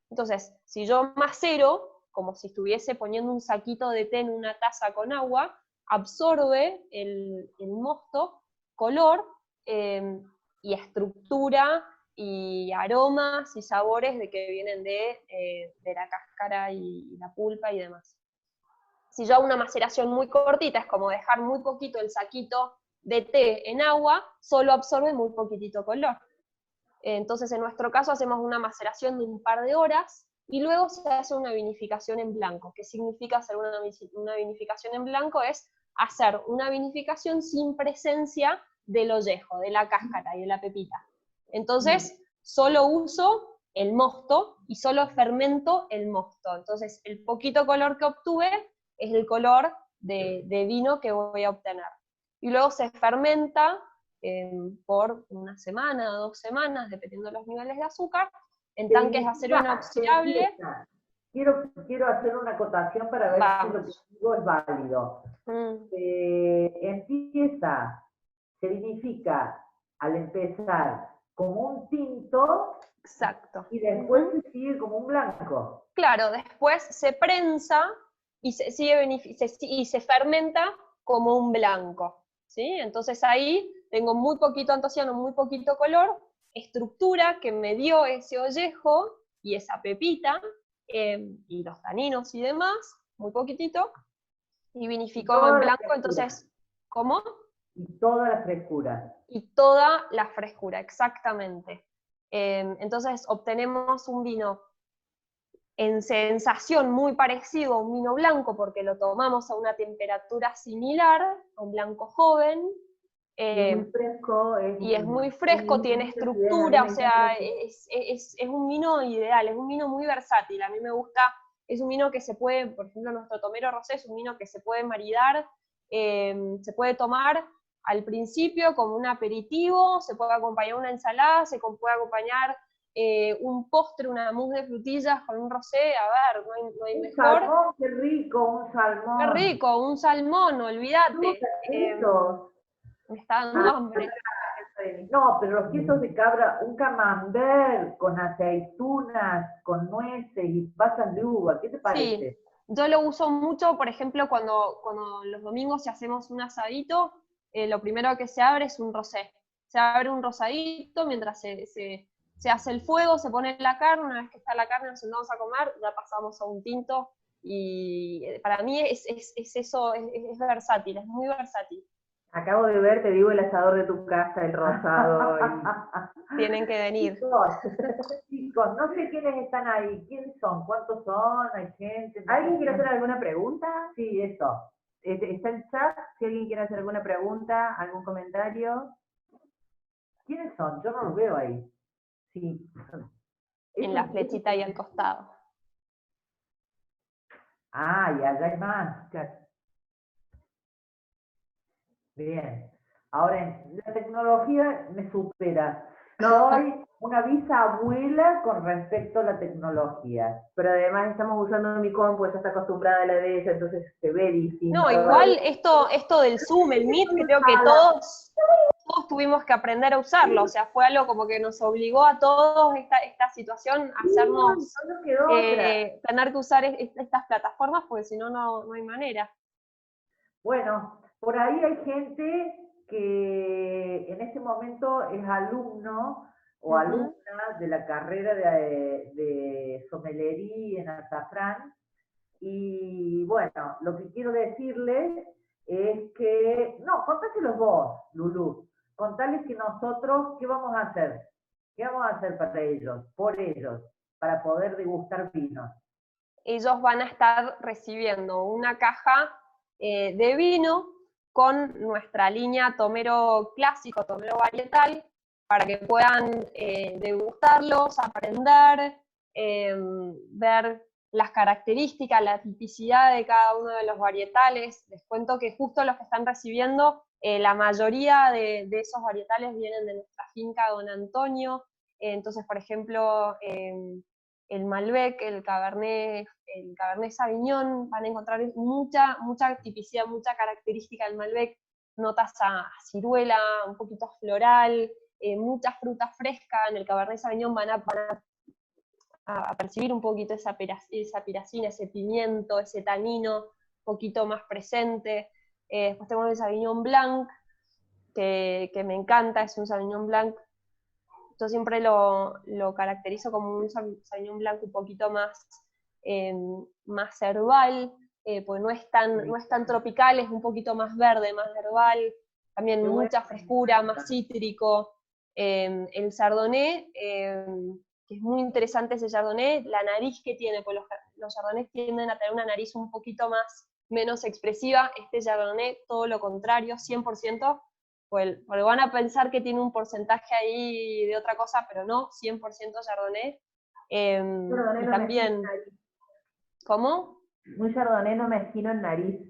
Entonces, si yo macero, como si estuviese poniendo un saquito de té en una taza con agua, absorbe el mosto color y estructura y aromas y sabores de que vienen de la cáscara y la pulpa y demás. Si yo hago una maceración muy cortita, es como dejar muy poquito el saquito de té en agua, solo absorbe muy poquitito color. Entonces, en nuestro caso, hacemos una maceración de un par de horas y luego se hace una vinificación en blanco. ¿Qué significa hacer una vinificación en blanco? Es hacer una vinificación sin presencia del ollejo, de la cáscara y de la pepita. Entonces, solo uso el mosto y solo fermento el mosto. Entonces, el poquito color que obtuve es el color de vino que voy a obtener. Y luego se fermenta por una semana, 2 semanas, dependiendo de los niveles de azúcar, en tanques de acero inoxidable. Quiero hacer una acotación para ver si lo que digo es válido. Empieza, se vinifica al empezar como un tinto. Exacto. Y después se sigue como un blanco. Claro, después se prensa y se fermenta como un blanco, ¿sí? Entonces ahí tengo muy poquito antociano, muy poquito color, estructura que me dio ese ollejo y esa pepita, y los taninos y demás, muy poquitito, y vinificó en blanco, entonces, ¿cómo? Y toda la frescura. Y toda la frescura, exactamente. Entonces obtenemos un vino en sensación muy parecido a un vino blanco, porque lo tomamos a una temperatura similar, a un blanco joven. Es muy fresco. Y es muy fresco, tiene estructura, o sea, es un vino ideal, es un vino muy versátil. A mí me gusta, es un vino que se puede, por ejemplo, nuestro Tomero Rosé es un vino que se puede maridar, se puede tomar al principio como un aperitivo, se puede acompañar una ensalada, se puede acompañar un postre, una mousse de frutillas con un rosé, a ver, no hay mejor. Salmón, qué rico, un salmón. Qué rico, un salmón, olvídate. Me está dando hambre. No, pero los quesos de cabra, un camembert con aceitunas, con nueces y pasas de uva, ¿qué te parece? Sí, yo lo uso mucho, por ejemplo, cuando los domingos si hacemos un asadito, lo primero que se abre es un rosé. Se abre un rosadito mientras se hace el fuego, se pone la carne, una vez que está la carne nos sentamos a comer, ya pasamos a un tinto, y para mí es eso, es versátil, es muy versátil. Acabo de ver, te digo, el asador de tu casa, el rosado. Tienen que venir. Chicos, no sé quiénes están ahí, quiénes son, cuántos son, hay gente. ¿Alguien quiere hacer alguna pregunta? Sí, eso. Está el chat, si alguien quiere hacer alguna pregunta, algún comentario. ¿Quiénes son? Yo no los veo ahí. Sí. En la flechita ahí al costado. Ah, y allá hay más. Bien. Ahora, la tecnología me supera. Soy una bisabuela con respecto a la tecnología. Pero además estamos usando mi compu, ella está acostumbrada a la de ella, entonces se ve distinto. No, igual esto del Zoom, el Meet, creo que todos tuvimos que aprender a usarlo, o sea, fue algo como que nos obligó a todos esta situación a hacernos No nos quedó otra. tener que usar estas plataformas, porque si no, no hay manera. Bueno, por ahí hay gente que en este momento es alumno o alumna de la carrera de sommelería en Azafrán. Y bueno, lo que quiero decirles es que, no, contáselos vos, Lulú, contales que nosotros, ¿qué vamos a hacer? ¿Qué vamos a hacer para ellos, por ellos, para poder degustar vinos? Ellos van a estar recibiendo una caja de vino con nuestra línea Tomero clásico, Tomero varietal, para que puedan degustarlos, aprender, ver las características, la tipicidad de cada uno de los varietales. Les cuento que justo los que están recibiendo, la mayoría de esos varietales vienen de nuestra finca Don Antonio. Entonces, por ejemplo, el Malbec, el Cabernet Sauvignon, van a encontrar mucha tipicidad, mucha característica del Malbec, notas a ciruela, un poquito floral, mucha fruta fresca. En el Cabernet Sauvignon van a percibir un poquito esa piracina, ese pimiento, ese tanino, un poquito más presente. Después tenemos el Sauvignon Blanc, que me encanta, es un Sauvignon Blanc. Yo siempre lo caracterizo como un Sauvignon Blanc un poquito más herbal, pues no es tan tropical, es un poquito más verde, más herbal, también mucha frescura, más cítrico. El Chardonnay, que es muy interesante ese Chardonnay, la nariz que tiene, pues los Chardonnays tienden a tener una nariz un poquito menos expresiva. Este Chardonnay, todo lo contrario, 100%, porque van a pensar que tiene un porcentaje ahí de otra cosa, pero no, 100% Chardonnay. Chardonnay Y no también, ¿cómo? Un Chardonnay no mezquino en nariz.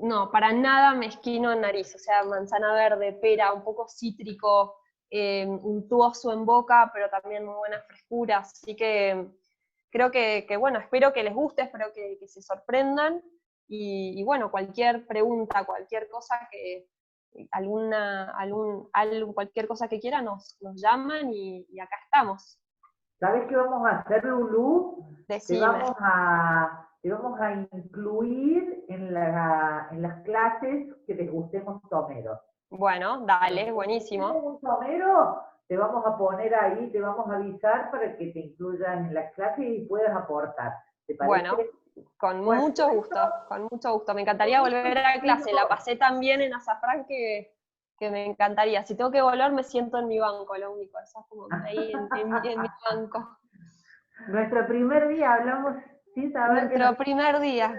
No, para nada mezquino en nariz, o sea, manzana verde, pera, un poco cítrico, untuoso en boca, pero también muy buena frescura, así que creo que bueno, espero que les guste, espero que se sorprendan, y bueno, cualquier pregunta, cualquier cosa cualquier cosa que quieran, nos llaman y acá estamos. ¿Sabes qué vamos a hacer, Lulú? Decime. Te vamos a incluir en las clases que les gustemos tomeros. Bueno, dale, buenísimo. Un tomero, te vamos a poner ahí, te vamos a avisar para que te incluyan en las clases y puedas aportar. ¿Te parece? Bueno, con mucho gusto. Me encantaría volver a clase. La pasé tan bien en Azafrán que me encantaría. Si tengo que volver, me siento en mi banco, lo único. Eso es como ahí en mi banco. Nuestro primer día hablamos sin saber Nuestro primer día.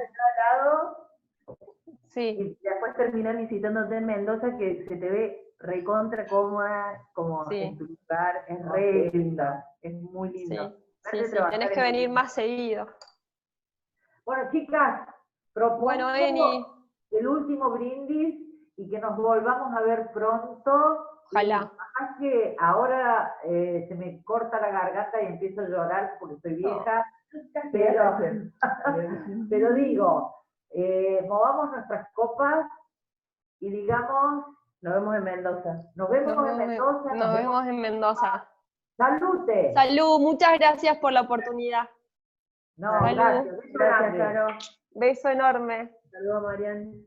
Sí. Y después terminó visitándote en Mendoza, que se te ve recontra cómoda, como sí. en tu lugar, es re linda, es muy lindo. Sí, tenés que venir más seguido. Bueno, chicas, propongo Eni, el último brindis y que nos volvamos a ver pronto. Ojalá. Además que ahora se me corta la garganta y empiezo a llorar porque estoy vieja, pero digo, movamos nuestras copas y digamos, nos vemos en Mendoza. Nos vemos en Mendoza. ¡Salute! Salud, muchas gracias por la oportunidad. No, gracias. Gracias, Caro. Beso enorme. Saludos, Marian.